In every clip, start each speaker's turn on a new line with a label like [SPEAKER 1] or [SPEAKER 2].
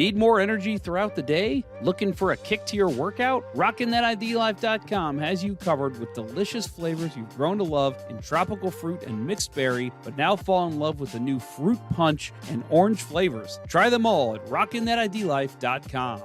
[SPEAKER 1] Need more energy throughout the day? Looking for a kick to your workout? RockinThatIDLife.com has you covered with delicious flavors you've grown to love in tropical fruit and mixed berry, but now fall in love with the new fruit punch and orange flavors. Try them all at RockinThatIDLife.com.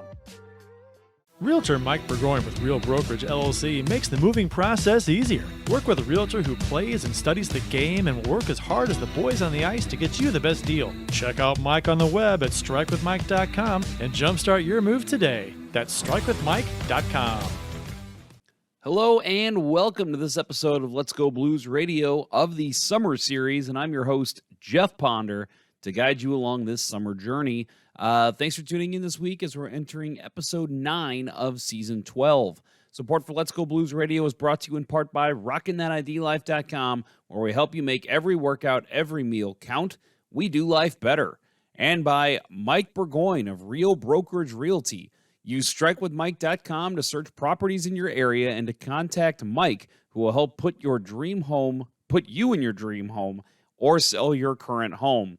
[SPEAKER 2] Realtor Mike Burgoyne with Real Brokerage LLC makes the moving process easier. Work with a realtor who plays and studies the game and will work as hard as the boys on the ice to get you the best deal. Check out Mike on the web at strikewithmike.com and jumpstart your move today. That's strikewithmike.com.
[SPEAKER 1] Hello and welcome to this episode of Let's Go Blues Radio of the Summer Series, and I'm your host, Jeff Ponder, to guide you along this summer journey. Thanks for tuning in this week as we're entering episode 9 of season 12. Support for Let's Go Blues Radio is brought to you in part by RockinThatIDLife.com, where we help you make every workout, every meal count. We do life better. And by Mike Burgoyne of Real Brokerage Realty. Use strikewithmike.com to search properties in your area and to contact Mike, who will help put you in your dream home or sell your current home.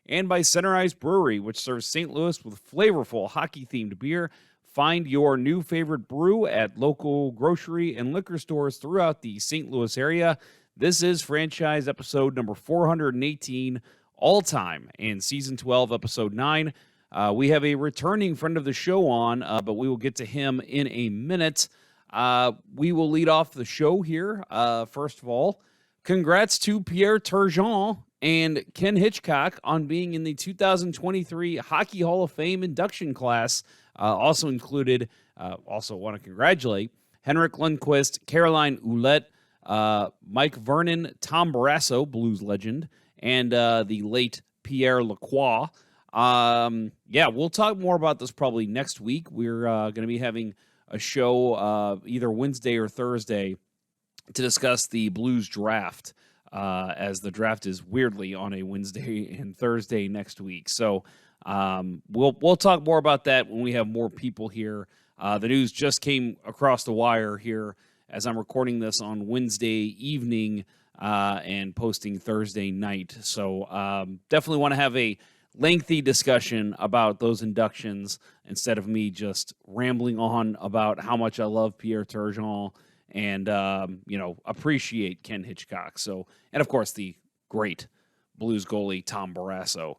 [SPEAKER 1] And by Center Ice Brewery, which serves St. Louis with flavorful hockey-themed beer. Find your new favorite brew at local grocery and liquor stores throughout the St. Louis area. This is franchise episode number 418 all-time and season 12, episode 9. We have a returning friend of the show on, but we will get to him in a minute. We will lead off the show here. First of all, congrats to Pierre Turgeon and Ken Hitchcock on being in the 2023 Hockey Hall of Fame induction class. Also included, also want to congratulate Henrik Lundqvist, Caroline Ouellette, Mike Vernon, Tom Barrasso, Blues legend, and the late Pierre Lacroix. We'll talk more about this probably next week. We're going to be having a show either Wednesday or Thursday to discuss the Blues draft, as the draft is weirdly on a Wednesday and Thursday next week. So we'll talk more about that when we have more people here. The news just came across the wire here as I'm recording this on Wednesday evening and posting Thursday night. So definitely want to have a lengthy discussion about those inductions instead of me just rambling on about how much I love Pierre Turgeon and, appreciate Ken Hitchcock. So, and of course, the great Blues goalie, Tom Barrasso.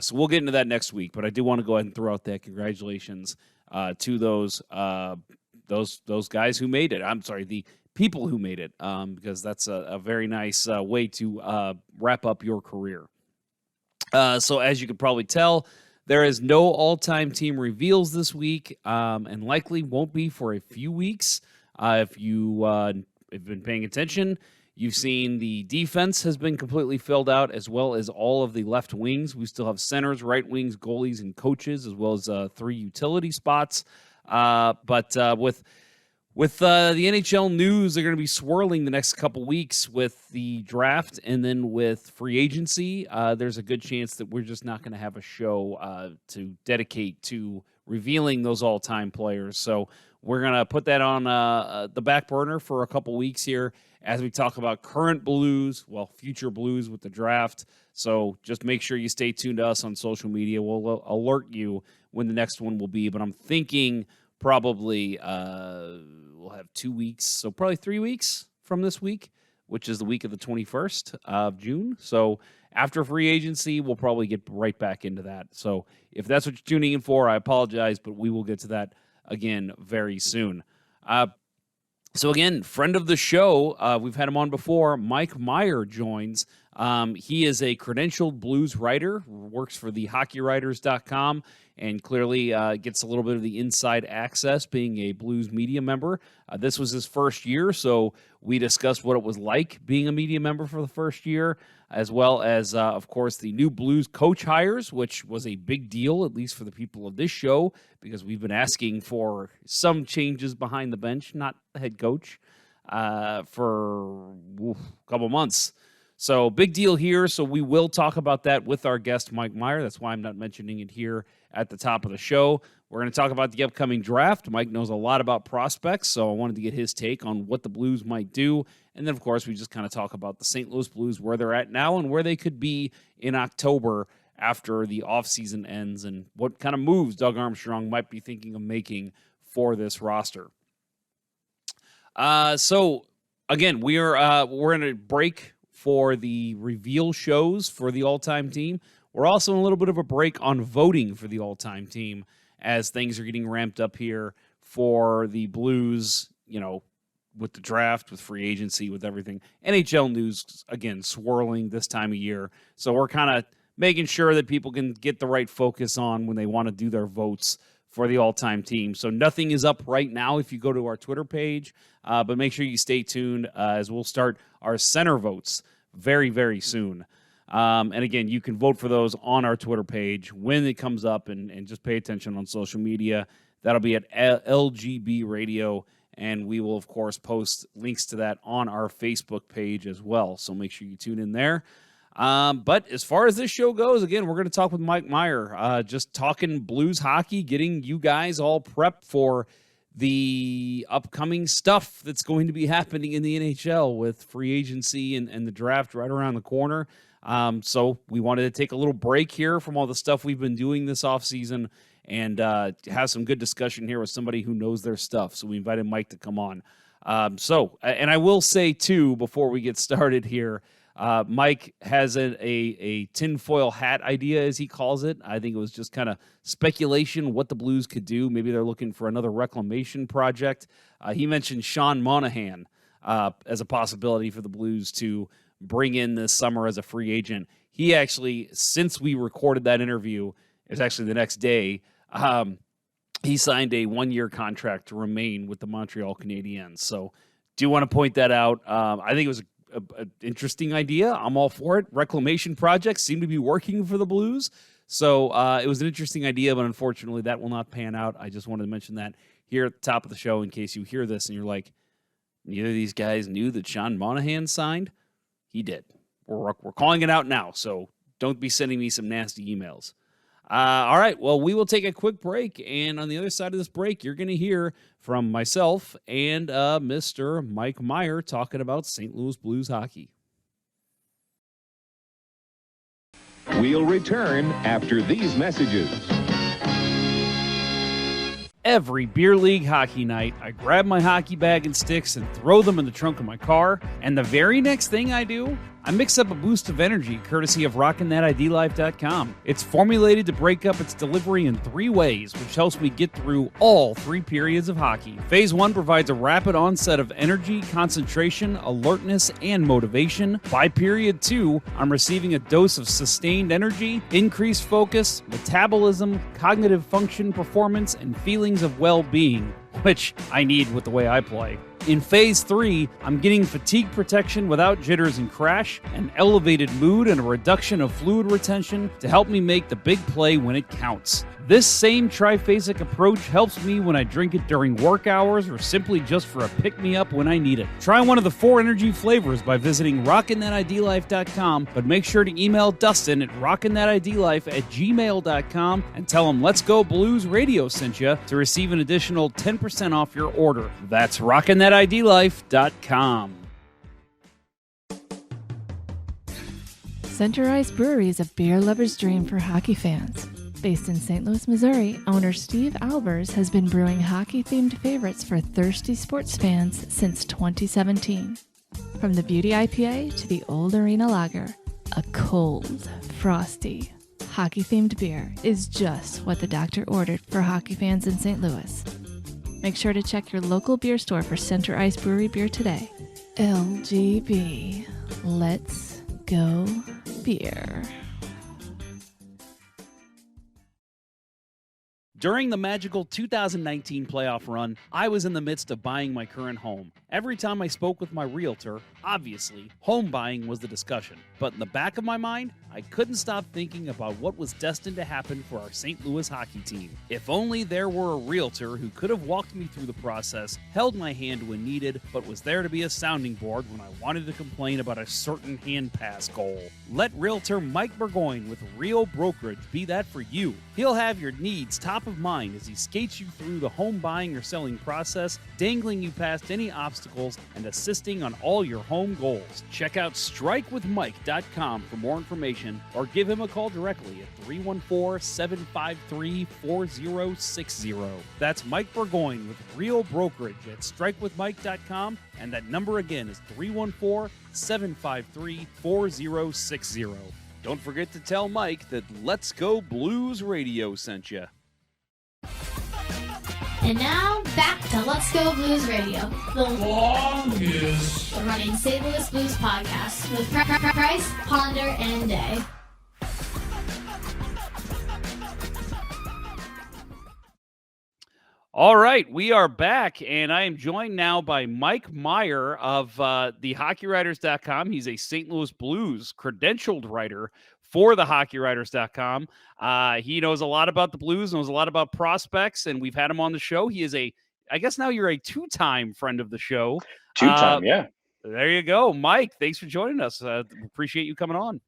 [SPEAKER 1] So we'll get into that next week, but I do want to go ahead and throw out that congratulations to those guys who made it. I'm sorry, the people who made it, because that's a very nice way to wrap up your career. So as you can probably tell, there is no all-time team reveals this week, and likely won't be for a few weeks. If you have been paying attention, you've seen the defense has been completely filled out, as well as all of the left wings. We still have centers, right wings, goalies, and coaches, as well as 3 utility spots. But with the NHL news, they're going to be swirling the next couple weeks with the draft and then with free agency. There's a good chance that we're just not going to have a show to dedicate to revealing those all-time players. So we're going to put that on the back burner for a couple weeks here as we talk about current Blues, future Blues with the draft. So just make sure you stay tuned to us on social media. We'll alert you when the next one will be. But I'm thinking probably we'll have 2 weeks, so probably 3 weeks from this week, which is the week of the 21st of June. So after free agency, we'll probably get right back into that. So if that's what you're tuning in for, I apologize, but we will get to that again very soon. So again, friend of the show, we've had him on before, Mike Meyer joins. He is a credentialed blues writer, works for the hockeywriters.com, and clearly gets a little bit of the inside access being a Blues media member. This was his first year, so we discussed what it was like being a media member for the first year, as well as, of course, the new Blues coach hires, which was a big deal, at least for the people of this show, because we've been asking for some changes behind the bench, not the head coach, for a couple months. So big deal here. So we will talk about that with our guest, Mike Meyer. That's why I'm not mentioning it here at the top of the show. We're going to talk about the upcoming draft. Mike knows a lot about prospects, so I wanted to get his take on what the Blues might do. And then, of course, we just kind of talk about the St. Louis Blues, where they're at now and where they could be in October after the offseason ends and what kind of moves Doug Armstrong might be thinking of making for this roster. So again, we're in a break for the reveal shows for the all-time team. We're also in a little bit of a break on voting for the all-time team as things are getting ramped up here for the Blues, with the draft, with free agency, with everything. NHL news, again, swirling this time of year. So we're kind of making sure that people can get the right focus on when they want to do their votes for the all-time team. So nothing is up right now if you go to our Twitter page, but make sure you stay tuned as we'll start our center votes very, very soon. And again, you can vote for those on our Twitter page when it comes up, and just pay attention on social media. That'll be at LGB Radio, and we will, of course, post links to that on our Facebook page as well. So make sure you tune in there. But as far as this show goes, again, we're going to talk with Mike Meyer, just talking Blues hockey, getting you guys all prepped for the upcoming stuff that's going to be happening in the NHL with free agency and the draft right around the corner. So we wanted to take a little break here from all the stuff we've been doing this offseason and have some good discussion here with somebody who knows their stuff. So we invited Mike to come on. And I will say, too, before we get started here, Mike has a tinfoil hat idea, as he calls it. I think it was just kind of speculation what the Blues could do. Maybe they're looking for another reclamation project. He mentioned Sean Monahan as a possibility for the Blues to bring in this summer as a free agent. He actually, since we recorded that interview, it was actually the next day, he signed a 1-year contract to remain with the Montreal Canadiens. So do want to point that out. I think it was an interesting idea. I'm all for it. Reclamation projects seem to be working for the Blues. So it was an interesting idea, but unfortunately that will not pan out. I just wanted to mention that here at the top of the show in case you hear this and you're like, neither of these guys knew that Sean Monahan signed. He did. We're calling it out now, so don't be sending me some nasty emails. All right, well, we will take a quick break, and on the other side of this break, you're going to hear from myself and Mr. Mike Meyer talking about St. Louis Blues hockey.
[SPEAKER 3] We'll return after these messages.
[SPEAKER 1] Every beer league hockey night, I grab my hockey bag and sticks and throw them in the trunk of my car, and the very next thing I do, I mix up a boost of energy courtesy of RockinThatIDLife.com. It's formulated to break up its delivery in 3 ways, which helps me get through all 3 periods of hockey. Phase 1 provides a rapid onset of energy, concentration, alertness, and motivation. By period 2, I'm receiving a dose of sustained energy, increased focus, metabolism, cognitive function, performance, and feelings of well-being, which I need with the way I play. In Phase 3, I'm getting fatigue protection without jitters and crash, an elevated mood, and a reduction of fluid retention to help me make the big play when it counts. This same triphasic approach helps me when I drink it during work hours or simply just for a pick-me-up when I need it. Try one of the 4 energy flavors by visiting RockinThatIDLife.com, but make sure to email Dustin at RockinThatIDLife@gmail.com and tell him Let's Go Blues Radio sent you to receive an additional 10% off your order. That's RockinThatIDLife.com.
[SPEAKER 4] Center Ice Brewery is a beer lover's dream for hockey fans. Based in St. Louis, Missouri, owner Steve Albers has been brewing hockey-themed favorites for thirsty sports fans since 2017. From the Beauty IPA to the Old Arena Lager, a cold, frosty, hockey-themed beer is just what the doctor ordered for hockey fans in St. Louis. Make sure to check your local beer store for Center Ice Brewery beer today. LGB. Let's go beer.
[SPEAKER 1] During the magical 2019 playoff run, I was in the midst of buying my current home. Every time I spoke with my realtor, obviously, home buying was the discussion. But in the back of my mind, I couldn't stop thinking about what was destined to happen for our St. Louis hockey team. If only there were a realtor who could have walked me through the process, held my hand when needed, but was there to be a sounding board when I wanted to complain about a certain hand pass goal. Let realtor Mike Burgoyne with Real Brokerage be that for you. He'll have your needs top of mind as he skates you through the home buying or selling process, dangling you past any obstacles obstacles and assisting on all your home goals. Check out strikewithmike.com for more information or give him a call directly at 314-753-4060. That's Mike Burgoyne with Real Brokerage at strikewithmike.com, and that number again is 314-753-4060. Don't forget to tell Mike that Let's Go Blues Radio sent you.
[SPEAKER 5] And now, back to Let's Go Blues Radio, the longest running St. Louis Blues podcast with Price, Ponder, and Day.
[SPEAKER 1] All right, we are back, and I am joined now by Mike Meyer of the HockeyWriters.com. He's a St. Louis Blues credentialed writer for the HockeyWriters.com. He knows a lot about the Blues, knows a lot about prospects, and we've had him on the show. He is I guess now you're a two-time friend of the show.
[SPEAKER 6] Two-time, yeah.
[SPEAKER 1] There you go. Mike, thanks for joining us. Appreciate you coming on.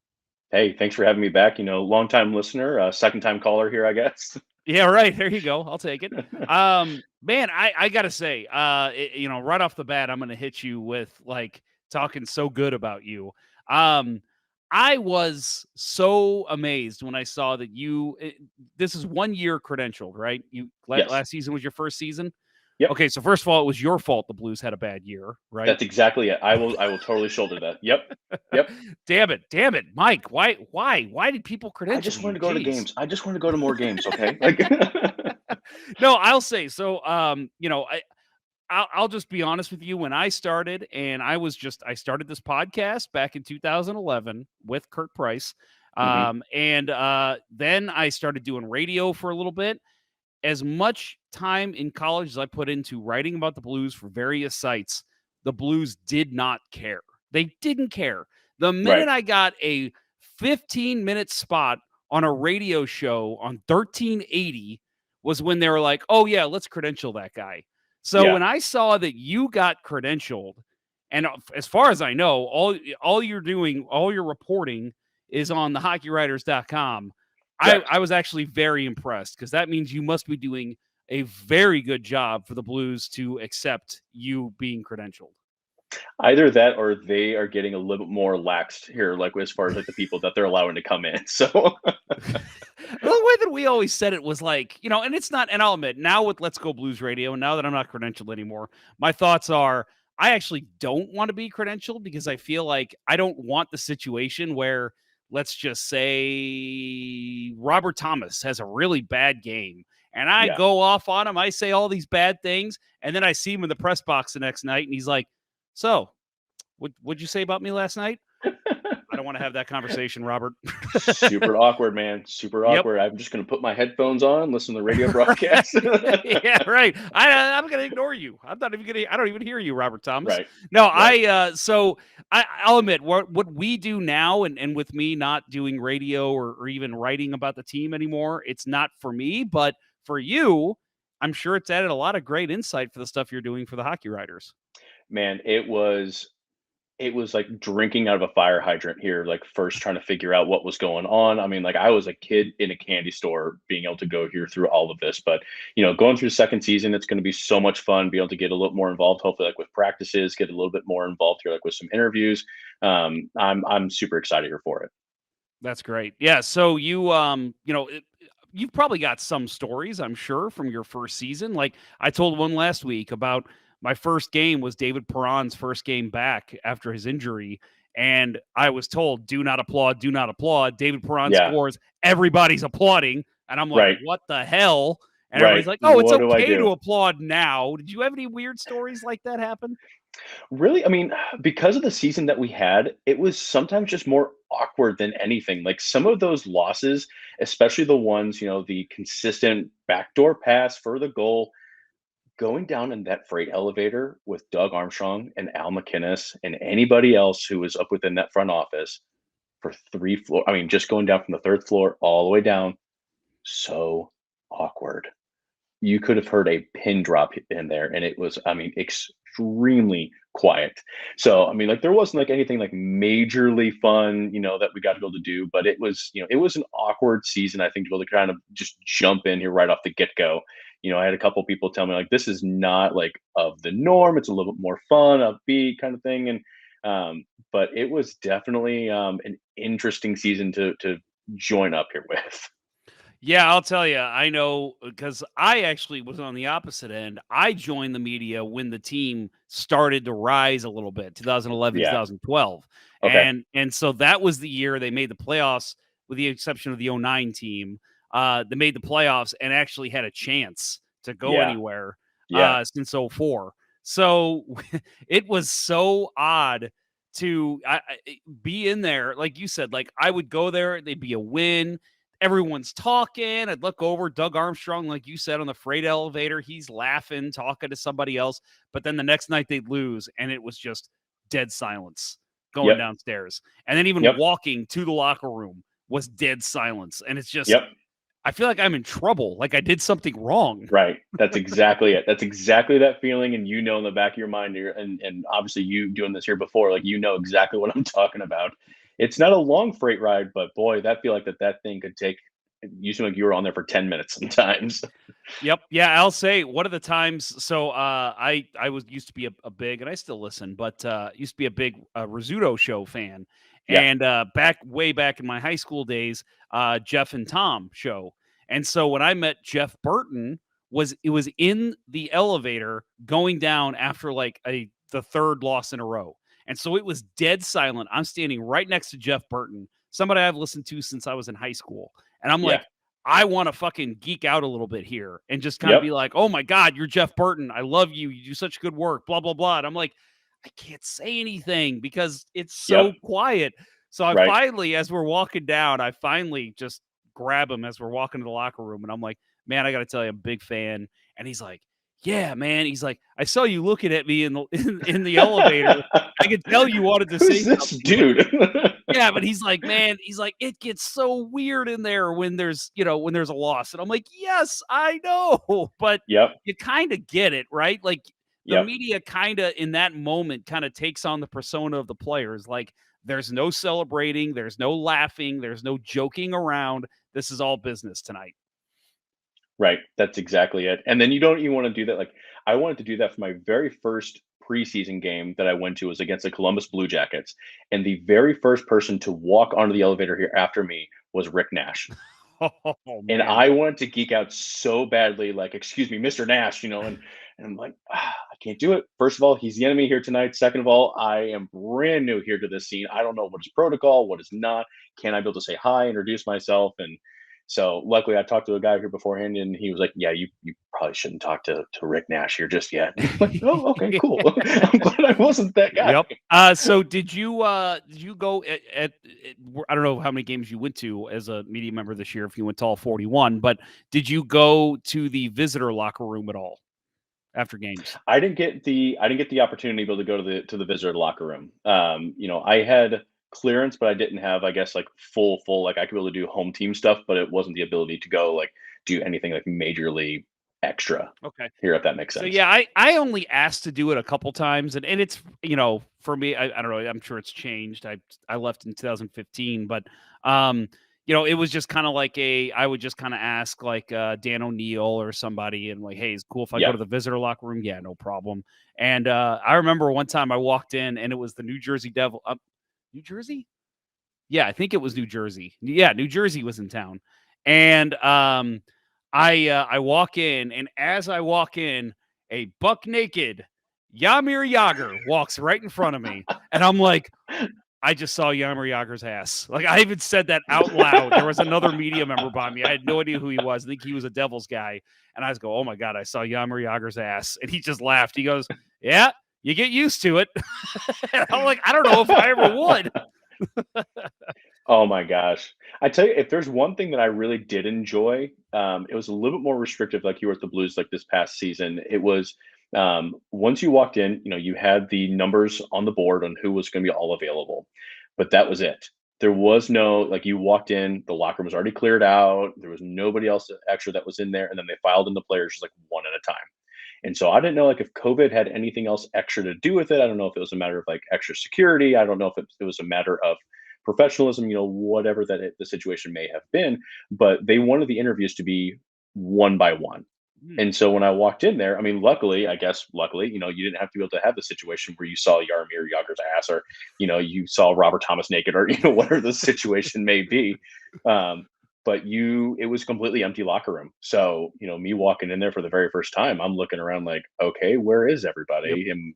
[SPEAKER 6] Hey, thanks for having me back. Long-time listener, second-time caller here, I guess.
[SPEAKER 1] Yeah, right. There you go. I'll take it. Man, I got to say, right off the bat, I'm going to hit you with talking so good about you. I was so amazed when I saw that this is 1 year credentialed, right?
[SPEAKER 6] Yes.
[SPEAKER 1] Last season was your first season.
[SPEAKER 6] Yep.
[SPEAKER 1] Okay. So first of all, it was your fault the Blues had a bad year, right?
[SPEAKER 6] That's exactly it. I will totally shoulder that. Yep.
[SPEAKER 1] Damn it, Mike. Why did people credential?
[SPEAKER 6] I just wanted to go to games. I just wanted to go to more games. Okay.
[SPEAKER 1] No, I'll say so. I'll just be honest with you. When I started, and I started this podcast back in 2011 with Kurt Price. And then I started doing radio for a little bit. As much time in college as I put into writing about the Blues for various sites, the Blues did not care. They didn't care. The minute I got a 15-minute spot on a radio show on 1380 was when they were like, oh, yeah, let's credential that guy. So when I saw that you got credentialed, and as far as I know, all you're doing, all your reporting is on the HockeyWriters.com. I was actually very impressed, because that means you must be doing a very good job for the Blues to accept you being credentialed.
[SPEAKER 6] Either that, or they are getting a little bit more lax here, as far as the people that they're allowing to come in. So
[SPEAKER 1] the way that we always said it was and it's not, and I'll admit, now with Let's Go Blues Radio, and now that I'm not credentialed anymore, my thoughts are I actually don't want to be credentialed, because I feel like I don't want the situation where, let's just say, Robert Thomas has a really bad game, and I go off on him. I say all these bad things, and then I see him in the press box the next night, and he's like, so, what'd you say about me last night? I don't want to have that conversation, Robert.
[SPEAKER 6] Super awkward, man. Super awkward. I'm just going to put my headphones on, listen to the radio broadcast.
[SPEAKER 1] Yeah, right. I'm going to ignore you. I don't even hear you, Robert Thomas.
[SPEAKER 6] Right.
[SPEAKER 1] No, right. I'll admit, what we do now, and with me not doing radio or even writing about the team anymore, it's not for me, but for you, I'm sure it's added a lot of great insight for the stuff you're doing for the Hockey Writers.
[SPEAKER 6] Man, it was like drinking out of a fire hydrant here, first trying to figure out what was going on. I mean, I was a kid in a candy store being able to go here through all of this, but going through the second season, it's going to be so much fun, be able to get a little more involved, hopefully with practices, get a little bit more involved here, with some interviews. I'm super excited here for it.
[SPEAKER 1] That's great. Yeah. So you've probably got some stories, I'm sure, from your first season. I told one last week about my first game was David Perron's first game back after his injury. And I was told, do not applaud, do not applaud. David Perron scores. Everybody's applauding. And I'm like, what the hell? And everybody's like, oh, it's okay to applaud now. Did you have any weird stories like that happen?
[SPEAKER 6] Really? I mean, because of the season that we had, it was sometimes just more awkward than anything. Some of those losses, especially the ones, the consistent backdoor pass for the goal, going down in that freight elevator with Doug Armstrong and Al McInnes and anybody else who was up within that front office for 3 floors. I mean, just going down from the 3rd floor all the way down. So awkward. You could have heard a pin drop in there, and it was, extremely quiet. So, there wasn't anything majorly fun, that we got to be able to do, but it was, it was an awkward season, I think, to be able to kind of just jump in here right off the get-go I had a couple people tell me like this is not like of the norm. It's a little bit more fun, upbeat kind of thing. And but it was definitely an interesting season to join up here with.
[SPEAKER 1] Yeah, I'll tell you. I know because I actually was on the opposite end. I joined the media when the team started to rise a little bit, 2011,
[SPEAKER 6] Yeah.
[SPEAKER 1] 2012.
[SPEAKER 6] Okay.
[SPEAKER 1] And so that was the year they made the playoffs with the exception of the '09 team. They made the playoffs and actually had a chance to go
[SPEAKER 6] Yeah.
[SPEAKER 1] anywhere
[SPEAKER 6] Yeah.
[SPEAKER 1] since '04. So it was so odd to be in there. Like you said, like I would go there, they'd be a win, everyone's talking. I'd look over Doug Armstrong, like you said, on the freight elevator. He's laughing, talking to somebody else. But then the next night they'd lose, and it was just dead silence going
[SPEAKER 6] Yep.
[SPEAKER 1] downstairs. And then even
[SPEAKER 6] Yep.
[SPEAKER 1] walking to the locker room was dead silence. And it's just,
[SPEAKER 6] Yep.
[SPEAKER 1] I feel like I'm in trouble, like I did something wrong.
[SPEAKER 6] Right. That's exactly it. That's exactly that feeling. And in the back of your mind, and obviously you doing this here before, like exactly what I'm talking about. It's not a long freight ride, but boy, that feel like that thing could take. You seem like you were on there for 10 minutes sometimes.
[SPEAKER 1] Yep. Yeah, I'll say one of the times. So I was used to be a big, and I still listen, but used to be a big Rizzuto show fan.
[SPEAKER 6] Yeah.
[SPEAKER 1] And way back in my high school days, Jeff and Tom show. And so when I met Jeff Burton, it was in the elevator going down after like the third loss in a row. And so it was dead silent. I'm standing right next to Jeff Burton, somebody I've listened to since I was in high school. And I'm
[SPEAKER 6] Yeah.
[SPEAKER 1] like, I want to fucking geek out a little bit here and just kind of be like, oh my God, you're Jeff Burton. I love you. You do such good work, blah, blah, blah. And I'm like, I can't say anything because it's so quiet. So I finally, as we're walking down, I finally just grab him as we're walking to the locker room. And I'm like, man, I got to tell you, I'm a big fan. And he's like, yeah, man. He's like, I saw you looking at me in the elevator. I could tell you wanted to say
[SPEAKER 6] Who's this
[SPEAKER 1] something.
[SPEAKER 6] dude?
[SPEAKER 1] Yeah, but he's like, man, it gets so weird in there when there's a loss. And I'm like, yes, I know. But
[SPEAKER 6] Yep.
[SPEAKER 1] you kind of get it, right? Like the
[SPEAKER 6] Yep.
[SPEAKER 1] media kind of in that moment kind of takes on the persona of the players. Like there's no celebrating, there's no laughing, there's no joking around. This is all business tonight.
[SPEAKER 6] Right. That's exactly it. And then you don't even want to do that. Like I wanted to do that for my very first preseason game that I went to was against the Columbus Blue Jackets. And the very first person to walk onto the elevator here after me was Rick Nash.
[SPEAKER 1] Oh,
[SPEAKER 6] And
[SPEAKER 1] man.
[SPEAKER 6] I wanted to geek out so badly, like, excuse me, Mr. Nash, and I'm like, I can't do it. First of all, he's the enemy here tonight. Second of all, I am brand new here to this scene. I don't know what is protocol, what is not. Can I be able to say hi, introduce myself? And so luckily I talked to a guy here beforehand and he was like, yeah, you probably shouldn't talk to Rick Nash here just yet. I'm like, oh, okay, cool. I'm glad I wasn't that guy.
[SPEAKER 1] Yep. So did you go at I don't know how many games you went to as a media member this year, if you went to all 41, but did you go to the visitor locker room at all after games?
[SPEAKER 6] I didn't get the opportunity to be able to go to the visitor locker room. I had clearance, but I didn't have, I guess, like full like I could be able to do home team stuff, but it wasn't the ability to go like do anything like majorly extra.
[SPEAKER 1] Okay.
[SPEAKER 6] Here, if that makes sense.
[SPEAKER 1] So yeah, I only asked to do it a couple times, and it's for me, I don't know, I'm sure it's changed. I left in 2015, but it was just kind of like I would just kind of ask like Dan O'Neill or somebody, and like, hey, it's cool if I go to the visitor locker room. Yeah, no problem. And I remember one time I walked in, and it was the New Jersey Devil. New Jersey? Yeah, I think it was New Jersey. Yeah, New Jersey was in town, and I walk in, and as I walk in, a buck naked Jaromir Jagr walks right in front of me, and I'm like, I just saw Jaromir Jagr's ass. Like I even said that out loud. There was another media member by me. I had no idea who he was. I think he was a Devils guy, and I was go, oh my God, I saw Jaromir Jagr's ass, and he just laughed. He goes, yeah, you get used to it. And I'm like, I don't know if I ever would.
[SPEAKER 6] Oh my gosh. I tell you, if there's one thing that I really did enjoy, it was a little bit more restrictive, like you were at the Blues like this past season. It was once you walked in, you had the numbers on the board on who was going to be all available, but that was it. There was no, like you walked in, the locker room was already cleared out. There was nobody else extra that was in there. And then they filed in the players just like one at a time. And so I didn't know like if COVID had anything else extra to do with it. I don't know if it was a matter of like extra security. I don't know if it was a matter of professionalism, whatever the situation may have been. But they wanted the interviews to be one by one. And so when I walked in there, I mean, luckily, you didn't have to be able to have the situation where you saw Yaromir Yager's ass, or, you saw Robert Thomas naked, or, whatever the situation may be. But it was completely empty locker room. So, me walking in there for the very first time, I'm looking around like, okay, where is
[SPEAKER 1] Yep.
[SPEAKER 6] everybody? And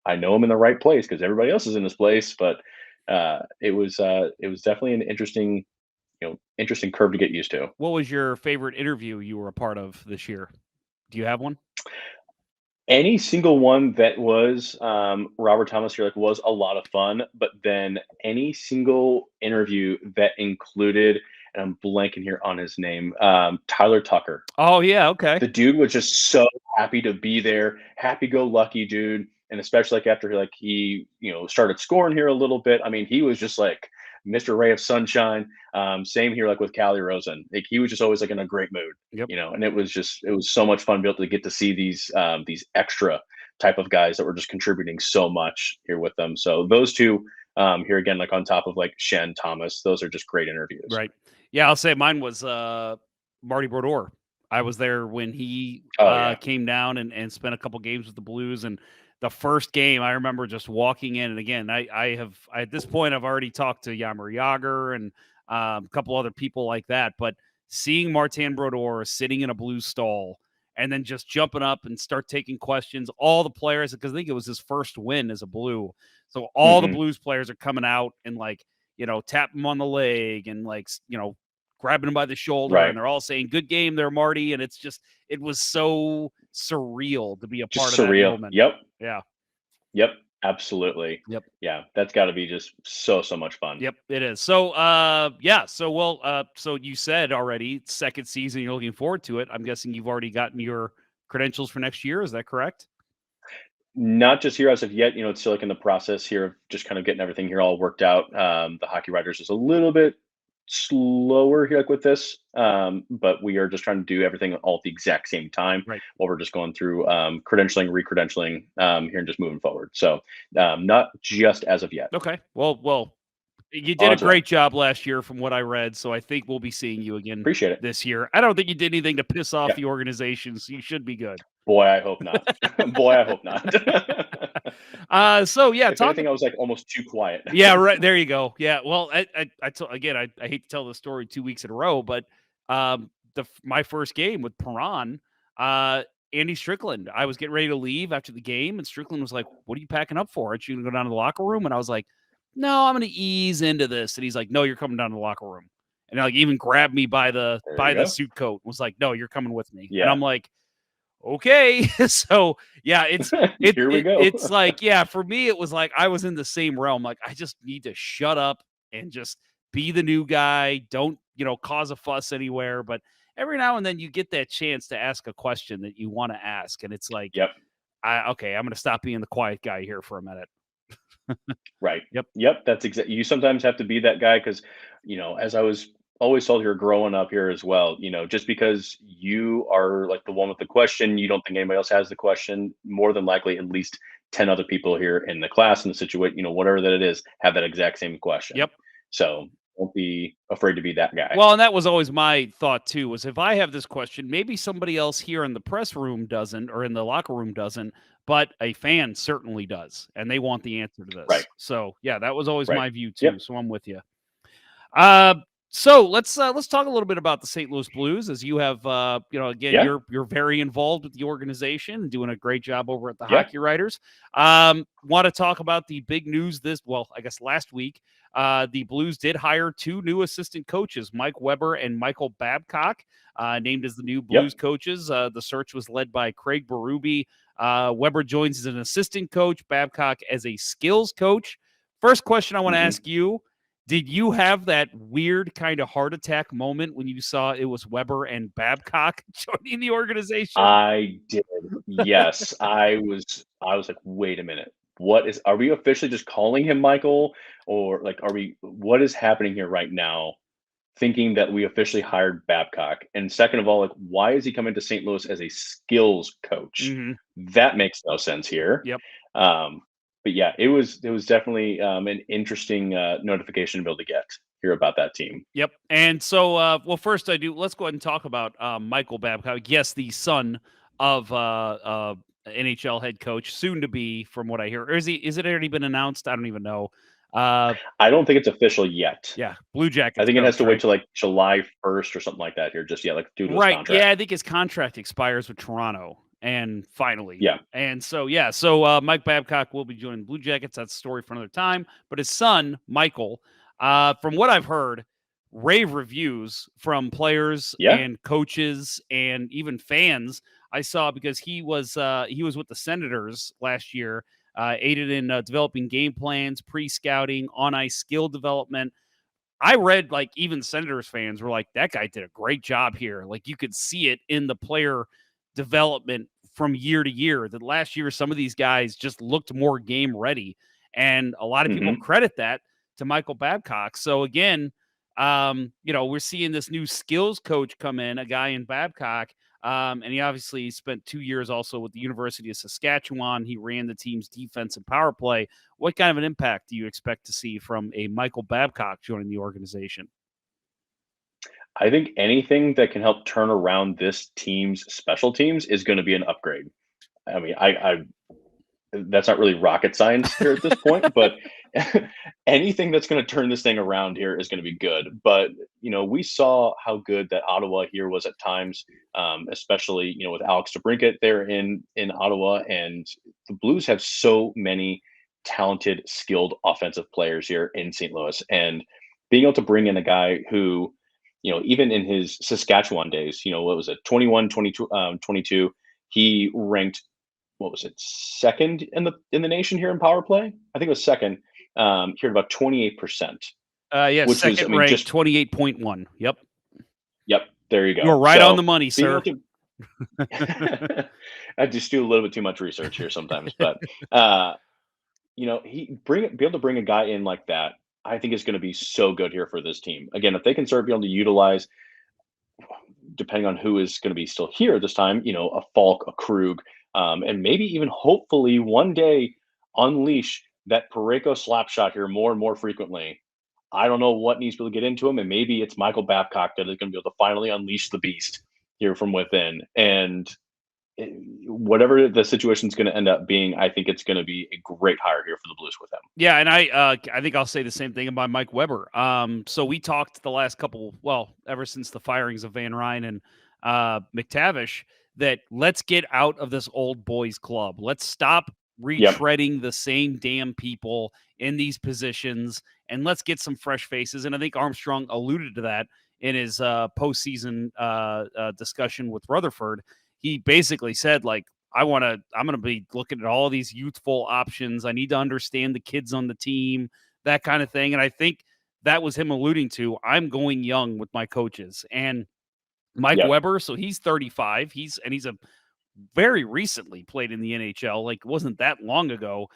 [SPEAKER 6] I know I'm in the right place because everybody else is in this place. But it was definitely an interesting curve to get used to.
[SPEAKER 1] What was your favorite interview you were a part of this year? Do you have one?
[SPEAKER 6] Any single one that was Robert Thomas here, like, was a lot of fun, but then any single interview that included, and I'm blanking here on his name, Tyler Tucker.
[SPEAKER 1] Oh yeah, okay.
[SPEAKER 6] The dude was just so happy to be there, happy-go-lucky dude, and especially, like, after, like, he, started scoring here a little bit, I mean, he was just, like, Mr. Ray of Sunshine. Same here, like, with Callie Rosen. Like, he was just always, like, in a great mood,
[SPEAKER 1] Yep.
[SPEAKER 6] and it was so much fun to be able to get to see these extra type of guys that were just contributing so much here with them. So those two, here again, like, on top of, like, Shen Thomas, those are just great interviews.
[SPEAKER 1] Right. Yeah, I'll say mine was Marty Brodeur. I was there when he
[SPEAKER 6] Oh, yeah.
[SPEAKER 1] came down and spent a couple games with the Blues. And the first game, I remember just walking in. And again, at this point, I've already talked to Yammer Yager and a couple other people like that. But seeing Martin Brodeur sitting in a Blues stall and then just jumping up and start taking questions, all the players, because I think it was his first win as a Blue. So all the
[SPEAKER 6] Mhm.
[SPEAKER 1] Blues players are coming out and, like, tap him on the leg and, like, grabbing him by the shoulder,
[SPEAKER 6] Right.
[SPEAKER 1] and they're all saying, "Good game there, Marty." And it was so surreal to be a part
[SPEAKER 6] Just
[SPEAKER 1] of that
[SPEAKER 6] surreal.
[SPEAKER 1] moment.
[SPEAKER 6] Yep.
[SPEAKER 1] Yeah.
[SPEAKER 6] Yep. Absolutely.
[SPEAKER 1] Yep.
[SPEAKER 6] Yeah. That's got to be just so much fun.
[SPEAKER 1] Yep. It is. So, yeah. So, so you said already, second season, you're looking forward to it. I'm guessing you've already gotten your credentials for next year. Is that correct?
[SPEAKER 6] Not just here as of yet. It's still, like, in the process here of just kind of getting everything here all worked out. The Hockey Writers is a little bit slower here, like, with this, but we are just trying to do everything all at the exact same time
[SPEAKER 1] Right.
[SPEAKER 6] while we're just going through credentialing, recredentialing here, and just moving forward. So not just as of yet.
[SPEAKER 1] Okay. Well, you did
[SPEAKER 6] On
[SPEAKER 1] a
[SPEAKER 6] its way.
[SPEAKER 1] great job last year from what I read, so I think we'll be seeing you again
[SPEAKER 6] Appreciate it.
[SPEAKER 1] this year. I don't think you did anything to piss off
[SPEAKER 6] Yeah.
[SPEAKER 1] the organization, so you should be good.
[SPEAKER 6] Boy, I hope not. Boy, I hope not.
[SPEAKER 1] So yeah,
[SPEAKER 6] If anything, I was, like, almost too quiet.
[SPEAKER 1] Yeah, right. There you go. Yeah. Well, again, I hate to tell the story 2 weeks in a row, but my first game with Perron, Andy Strickland, I was getting ready to leave after the game, and Strickland was like, "What are you packing up for? Aren't you gonna go down to the locker room?" And I was like, "No, I'm gonna ease into this." And he's like, "No, you're coming down to the locker room." And, like, even grabbed me by the
[SPEAKER 6] There you go.
[SPEAKER 1] suit coat. Was like, "No, you're coming with me." And
[SPEAKER 6] Yeah.
[SPEAKER 1] I'm like, okay. So yeah,
[SPEAKER 6] Here we go.
[SPEAKER 1] it's like, yeah, for me, it was like I was in the same realm. Like, I just need to shut up and just be the new guy. Don't, cause a fuss anywhere. But every now and then you get that chance to ask a question that you want to ask. And it's like,
[SPEAKER 6] Yep.
[SPEAKER 1] okay, I'm going to stop being the quiet guy here for a minute.
[SPEAKER 6] Right.
[SPEAKER 1] Yep.
[SPEAKER 6] Yep. That's exactly. You sometimes have to be that guy because, as I was always told here growing up here as well, just because you are, like, the one with the question, you don't think anybody else has the question. More than likely, at least 10 other people here in the class, in the situation, whatever that it is, have that exact same question.
[SPEAKER 1] Yep.
[SPEAKER 6] So don't be afraid to be that guy.
[SPEAKER 1] Well, and that was always my thought too, was if I have this question, maybe somebody else here in the press room doesn't, or in the locker room doesn't, but a fan certainly does, and they want the answer to this.
[SPEAKER 6] Right.
[SPEAKER 1] So yeah, that was always
[SPEAKER 6] Right.
[SPEAKER 1] my view too.
[SPEAKER 6] Yep.
[SPEAKER 1] So I'm with you. So let's talk a little bit about the St. Louis Blues, as you have, again,
[SPEAKER 6] Yeah.
[SPEAKER 1] you're very involved with the organization and doing a great job over at the
[SPEAKER 6] Yeah.
[SPEAKER 1] Hockey Writers. Want to talk about the big news I guess last week. The Blues did hire 2 new assistant coaches, Mike Weber and Michael Babcock, named as the new Blues coaches. The search was led by Craig Berube. Weber joins as an assistant coach, Babcock as a skills coach. First question I want to ask you: did you have that weird kind of heart attack moment when you saw it was Weber and Babcock joining the organization?
[SPEAKER 6] I did. Yes. I was like, wait a minute. Are we officially just calling him Michael? Or, like, what is happening here right now? Thinking that we officially hired Babcock. And second of all, like, why is he coming to St. Louis as a skills coach?
[SPEAKER 1] Mhm.
[SPEAKER 6] That makes no sense here.
[SPEAKER 1] Yep.
[SPEAKER 6] but yeah, it was definitely an interesting notification to be able to get hear about that team.
[SPEAKER 1] Yep. And so, well, first let's go ahead and talk about Michael Babcock. Yes, the son of NHL head coach, soon to be, from what I hear. Or is it already been announced? I don't even know. Uh,
[SPEAKER 6] I don't think it's official yet.
[SPEAKER 1] yeah, Blue
[SPEAKER 6] I
[SPEAKER 1] Jackets
[SPEAKER 6] think it has
[SPEAKER 1] coach,
[SPEAKER 6] to wait
[SPEAKER 1] right?
[SPEAKER 6] till like July 1st or something like that here, just like due to his
[SPEAKER 1] Right. Yeah,
[SPEAKER 6] contract.
[SPEAKER 1] I think his contract expires with Toronto. And finally.
[SPEAKER 6] Yeah.
[SPEAKER 1] And so, yeah. So Mike Babcock will be joining Blue Jackets. That's a story for another time. But his son, Michael, from what I've heard, rave reviews from players
[SPEAKER 6] Yeah.
[SPEAKER 1] and coaches and even fans. I saw because he was with the Senators last year, aided in developing game plans, pre-scouting, on-ice skill development. I read like even Senators fans were like, that guy did a great job here. Like you could see it in the player development from year to year. That last year, some of these guys just looked more game ready. And a lot of people
[SPEAKER 6] Hmm.
[SPEAKER 1] credit that to Michael Babcock. So again, we're seeing this new skills coach come in, a guy in Babcock. And he obviously spent 2 years also with the University of Saskatchewan. He ran the team's defense and power play. What kind of an impact do you expect to see from a Michael Babcock joining the organization?
[SPEAKER 6] I think anything that can help turn around this team's special teams is going to be an upgrade. I mean, I that's not really rocket science here at this point, but anything that's going to turn this thing around here is going to be good. But we saw how good that Ottawa here was at times, especially with Alex DeBrincat there in Ottawa, and the Blues have so many talented, skilled offensive players here in St. Louis, and being able to bring in a guy who, even in his Saskatchewan days, what was it, 21, 22, 22, he ranked, what was it, second in the nation here in power play? I think it was second. Here at about 28%,
[SPEAKER 1] Yeah,
[SPEAKER 6] which was, I
[SPEAKER 1] second
[SPEAKER 6] mean,
[SPEAKER 1] ranked,
[SPEAKER 6] just
[SPEAKER 1] 28.1. Yep.
[SPEAKER 6] yep. There you
[SPEAKER 1] You're
[SPEAKER 6] go.
[SPEAKER 1] right on the
[SPEAKER 6] So
[SPEAKER 1] money,
[SPEAKER 6] being
[SPEAKER 1] sir.
[SPEAKER 6] able to, I just do a little bit too much research here sometimes, but be able to bring a guy in like that, I think is going to be so good here for this team. Again, if they can start being able to utilize, depending on who is going to be still here this time, a Falk, a Krug, and maybe even hopefully one day unleash that Pareko slap shot here more and more frequently. I don't know what needs to get into him, and maybe it's Michael Babcock that is going to be able to finally unleash the beast here from within. And whatever the situation is going to end up being, I think it's going to be a great hire here for the Blues with him.
[SPEAKER 1] Yeah, and I think I'll say the same thing about Mike Weber. So we talked the last couple, well, ever since the firings of Van Ryn and McTavish, that let's get out of this old boys club. Let's stop retreading the same damn people in these positions, and let's get some fresh faces. And I think Armstrong alluded to that in his postseason discussion with Rutherford. He basically said, like, I'm going to be looking at all these youthful options. I need to understand the kids on the team, that kind of thing. And I think that was him alluding to, I'm going young with my coaches. And Mike Weber, so he's 35. He's a very recently played in the NHL. Like, it wasn't that long ago.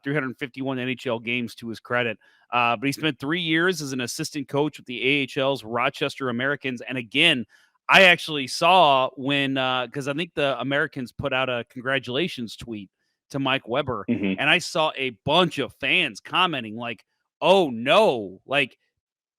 [SPEAKER 1] 351 NHL games to his credit. But he spent 3 years as an assistant coach with the AHL's Rochester Americans. And again, I actually saw when, because I think the Americans put out a congratulations tweet to Mike Weber,
[SPEAKER 6] Mm-hmm.
[SPEAKER 1] and I saw a bunch of fans commenting like, "Oh no!" Like,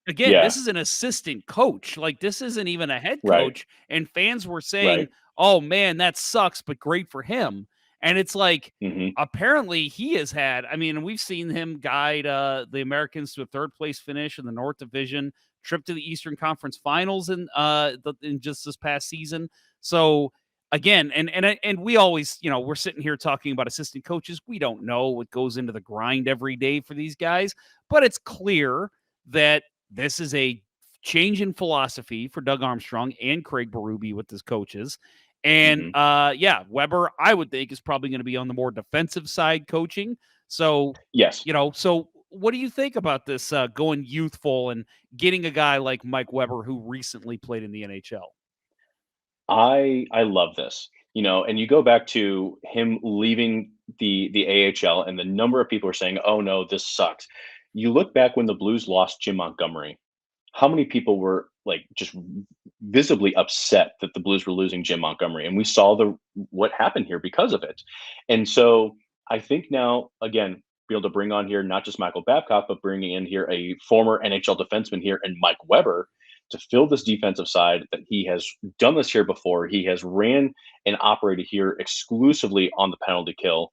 [SPEAKER 1] again, this is an assistant coach. Like, this isn't even a head coach, and fans were saying, "Oh man, that sucks, but great for him." And it's like, apparently he has had, I mean, we've seen him guide the Americans to a third place finish in the North Division, trip to the Eastern Conference Finals in just this past season. So again, and we always, we're sitting here talking about assistant coaches. We don't know what goes into the grind every day for these guys, but it's clear that this is a change in philosophy for Doug Armstrong and Craig Berube with his coaches. And Weber, I would think, is probably going to be on the more defensive side coaching. So,
[SPEAKER 6] Yes.
[SPEAKER 1] So what do you think about this going youthful and getting a guy like Mike Weber who recently played in the NHL?
[SPEAKER 6] I love this. And you go back to him leaving the AHL, and the number of people are saying, "Oh no, this sucks." You look back when the Blues lost Jim Montgomery, how many people were like just visibly upset that the Blues were losing Jim Montgomery, and we saw what happened here because of it. And so I think now, again, be able to bring on here not just Michael Babcock, but bringing in here a former NHL defenseman here and Mike Weber to fill this defensive side that he has done this here before. He has ran and operated here exclusively on the penalty kill.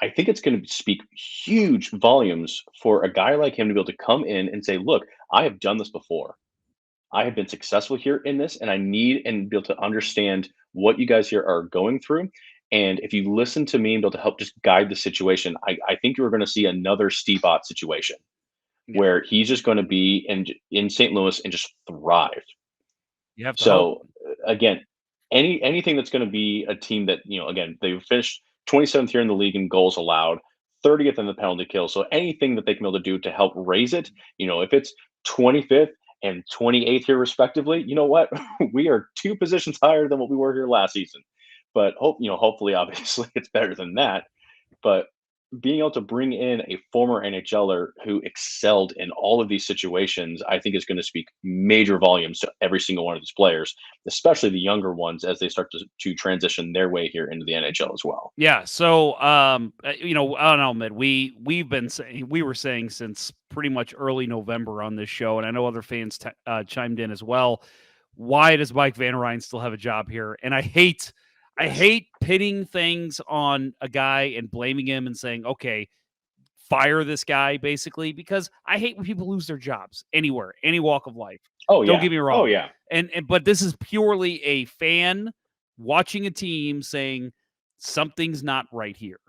[SPEAKER 6] I think it's going to speak huge volumes for a guy like him to be able to come in and say, look, I have done this before. I have been successful here in this, and I need and be able to understand what you guys here are going through. And if you listen to me and be able to help just guide the situation, I think you're going to see another Steve Ott situation where he's just going to be in St. Louis and just thrive.
[SPEAKER 1] You have to
[SPEAKER 6] So
[SPEAKER 1] hope.
[SPEAKER 6] again, anything that's going to be a team that, again, they finished 27th here in the league in goals allowed, 30th in the penalty kill. So anything that they can be able to do to help raise it, if it's 25th and 28th here respectively, you know what? We are 2 positions higher than what we were here last season. But hopefully, obviously, it's better than that. But being able to bring in a former NHLer who excelled in all of these situations, I think is going to speak major volumes to every single one of these players, especially the younger ones as they start to transition their way here into the NHL as well.
[SPEAKER 1] Yeah. So, I'll admit we were saying since pretty much early November on this show, and I know other fans chimed in as well. Why does Mike Van Ryn still have a job here? And I hate pitting things on a guy and blaming him and saying, okay, fire this guy, basically, because I hate when people lose their jobs anywhere, any walk of life.
[SPEAKER 6] Oh,
[SPEAKER 1] Don't get me wrong.
[SPEAKER 6] Oh, yeah.
[SPEAKER 1] But this is purely a fan watching a team saying something's not right here.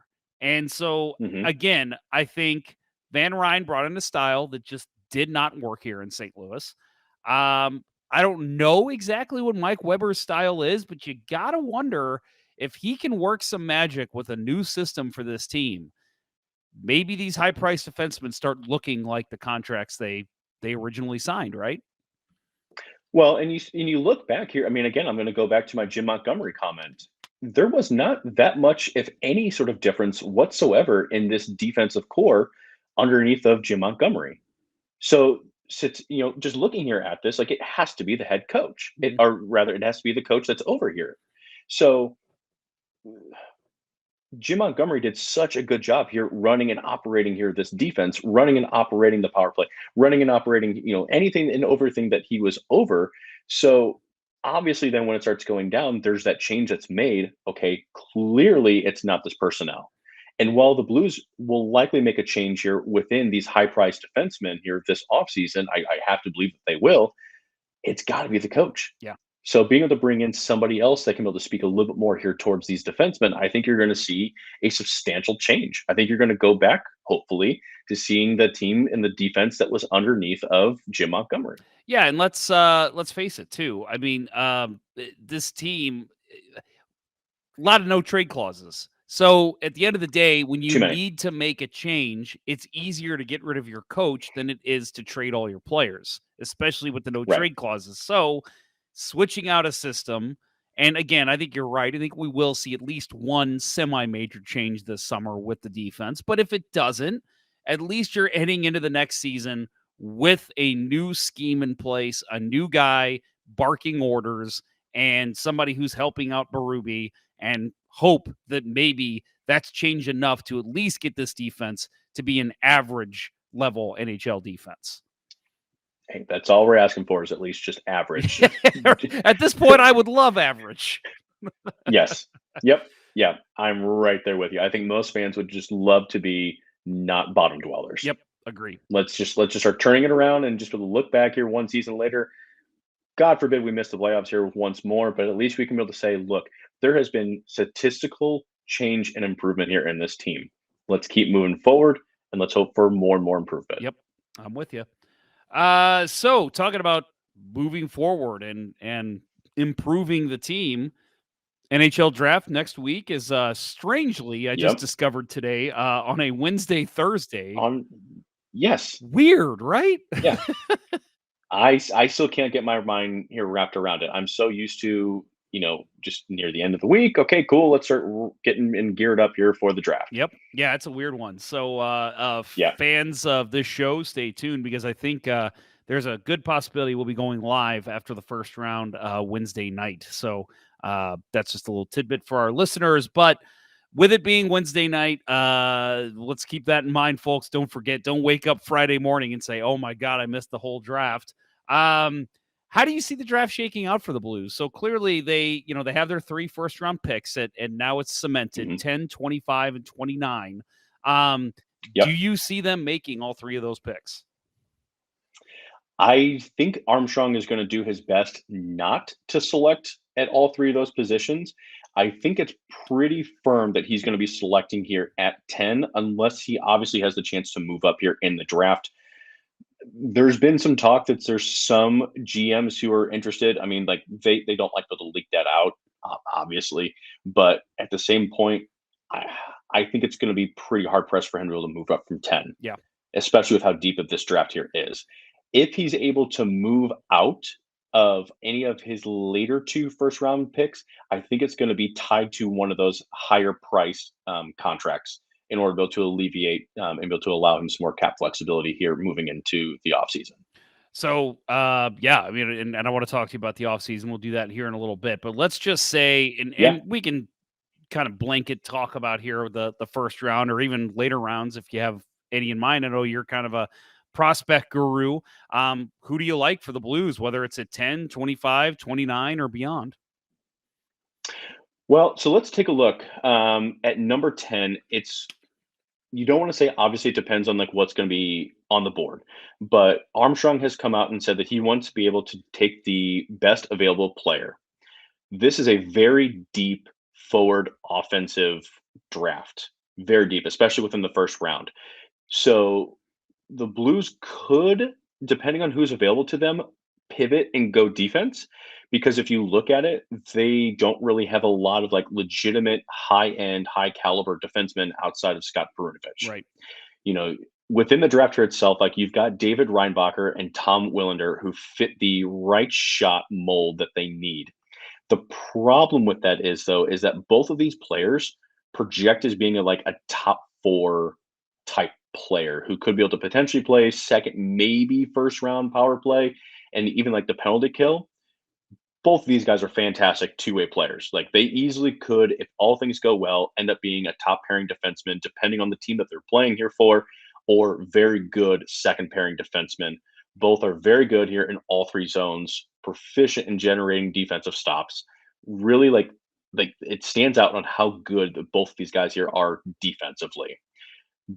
[SPEAKER 1] And so, again, I think Van Ryn brought in a style that just did not work here in St. Louis. I don't know exactly what Mike Weber's style is, but you got to wonder if he can work some magic with a new system for this team. Maybe these high-priced defensemen start looking like the contracts they originally signed, right?
[SPEAKER 6] Well, and you look back here. I mean, again, I'm going to go back to my Jim Montgomery comment. There was not that much, if any, sort of difference whatsoever in this defensive core underneath of Jim Montgomery. So, just looking here at this, like it has to be the head coach, or rather, it has to be the coach that's over here. So, Jim Montgomery did such a good job here running and operating here this defense, running and operating the power play, running and operating, anything and everything that he was over. So obviously then when it starts going down, there's that change that's made. Okay, clearly it's not this personnel. And while the Blues will likely make a change here within these high-priced defensemen here this offseason, I have to believe that they will, it's got to be the coach.
[SPEAKER 1] Yeah.
[SPEAKER 6] So being able to bring in somebody else that can be able to speak a little bit more here towards these defensemen, I think you're going to see a substantial change. I think you're going to go back, hopefully, to seeing the team in the defense that was underneath of Jim Montgomery.
[SPEAKER 1] Yeah, and let's face it too. I mean, this team, a lot of no trade clauses. So at the end of the day, when you need to make a change, it's easier to get rid of your coach than it is to trade all your players, especially with the no trade clauses. So switching out a system, and again, I think you're right. I think we will see at least one semi-major change this summer with the defense. But if it doesn't, at least you're heading into the next season with a new scheme in place, a new guy barking orders, and somebody who's helping out Berube, and hope that maybe that's changed enough to at least get this defense to be an average level NHL defense.
[SPEAKER 6] Hey, that's all we're asking for is at least just average.
[SPEAKER 1] At this point, I would love average.
[SPEAKER 6] Yes. Yep. Yeah. I'm right there with you. I think most fans would just love to be not bottom dwellers.
[SPEAKER 1] Yep. Agree.
[SPEAKER 6] Let's just start turning it around and just with a look back here one season later. God forbid we miss the playoffs here once more, but at least we can be able to say, look, there has been statistical change and improvement here in this team. Let's keep moving forward and let's hope for more and more improvement.
[SPEAKER 1] Yep. I'm with you. So talking about moving forward and improving the team, NHL Draft next week is strangely, I just discovered today, on a Wednesday, Thursday.
[SPEAKER 6] Yes.
[SPEAKER 1] Weird, right?
[SPEAKER 6] Yeah. I still can't get my mind here wrapped around it. I'm so used to, just near the end of the week. Okay, cool. Let's start getting and geared up here for the draft.
[SPEAKER 1] Yep. Yeah, it's a weird one. So fans of this show, stay tuned because I think there's a good possibility we'll be going live after the first round Wednesday night. So that's just a little tidbit for our listeners. But with it being Wednesday night, let's keep that in mind, folks. Don't forget, don't wake up Friday morning and say, oh my God, I missed the whole draft. How do you see the draft shaking out for the Blues? So clearly they have their 3 first-round picks, and now it's cemented, 10, 25, and 29. Do you see them making all 3 of those picks?
[SPEAKER 6] I think Armstrong is going to do his best not to select at all 3 of those positions. I think it's pretty firm that he's going to be selecting here at 10, unless he obviously has the chance to move up here in the draft. There's been some talk that there's some GMs who are interested. I mean, like they don't like to leak that out, obviously, but at the same point, I think it's going to be pretty hard pressed for him to be able to move up from 10.
[SPEAKER 1] Yeah,
[SPEAKER 6] especially with how deep of this draft here is. If he's able to move out of any of his later 2 first-round picks, I think it's going to be tied to one of those higher priced contracts in order to be able to alleviate and be able to allow him some more cap flexibility here moving into the offseason.
[SPEAKER 1] So, yeah, I mean, and I want to talk to you about the offseason. We'll do that here in a little bit. But let's just say, and we can kind of blanket talk about here the first round or even later rounds if you have any in mind. I know you're kind of a prospect guru. Who do you like for the Blues, whether it's at 10, 25, 29, or beyond?
[SPEAKER 6] Well, so let's take a look. At number 10, you don't want to say, obviously it depends on like what's going to be on the board, but Armstrong has come out and said that he wants to be able to take the best available player. This is a very deep forward offensive draft, very deep, especially within the first round. So the Blues could, depending on who's available to them, pivot and go defense. Because if you look at it, they don't really have a lot of like legitimate high end, high caliber defensemen outside of Scott Perunovich.
[SPEAKER 1] Right.
[SPEAKER 6] Within the draft here itself, like you've got David Reinbacher and Tom Willander who fit the right shot mold that they need. The problem with that is that both of these players project as being a top 4 type player who could be able to potentially play second, maybe first round power play, and even like the penalty kill. Both of these guys are fantastic 2-way players. Like they easily could, if all things go well, end up being a top pairing defenseman, depending on the team that they're playing here for, or very good second pairing defenseman. Both are very good here in all 3 zones, proficient in generating defensive stops. Really like it stands out on how good both of these guys here are defensively.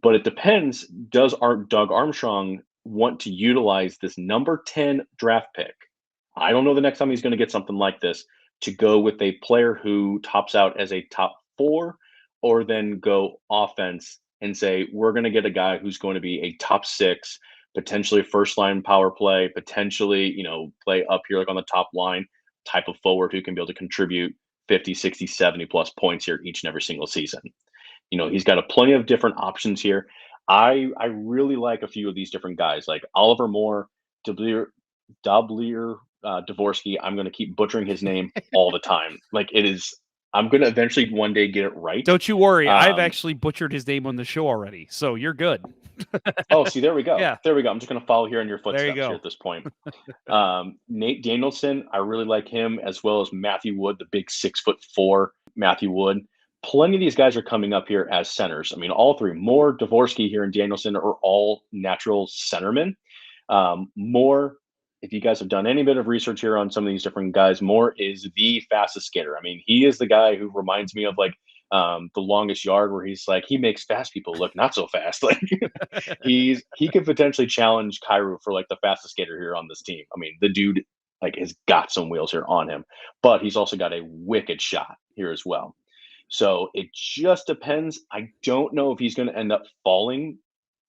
[SPEAKER 6] But it depends, does Doug Armstrong want to utilize this number 10 draft pick? I don't know the next time he's going to get something like this, to go with a player who tops out as a top 4, or then go offense and say, we're going to get a guy who's going to be a top 6, potentially first line power play, potentially, play up here like on the top line type of forward who can be able to contribute 50, 60, 70 plus points here each and every single season. He's got plenty of different options here. I really like a few of these different guys, like Oliver Moore, Dvorsky. I'm going to keep butchering his name all the time. Like it is, I'm going to eventually one day get it right.
[SPEAKER 1] Don't you worry. I've actually butchered his name on the show already, so you're good.
[SPEAKER 6] Oh, see, there we go.
[SPEAKER 1] Yeah.
[SPEAKER 6] There we go. I'm just going to follow here in your footsteps
[SPEAKER 1] go.
[SPEAKER 6] here at this point. Nate Danielson, I really like him, as well as Matthew Wood, the big 6'4" Matthew Wood. Plenty of these guys are coming up here as centers. I mean, all 3, Moore, Dvorsky here, and Danielson are all natural centermen. Moore, if you guys have done any bit of research here on some of these different guys, Moore is the fastest skater. I mean, he is the guy who reminds me of like the Longest Yard, where he's like, he makes fast people look not so fast. Like he could potentially challenge Kyrou for like the fastest skater here on this team. I mean, the dude like has got some wheels here on him, but he's also got a wicked shot here as well. So it just depends. I don't know if he's going to end up falling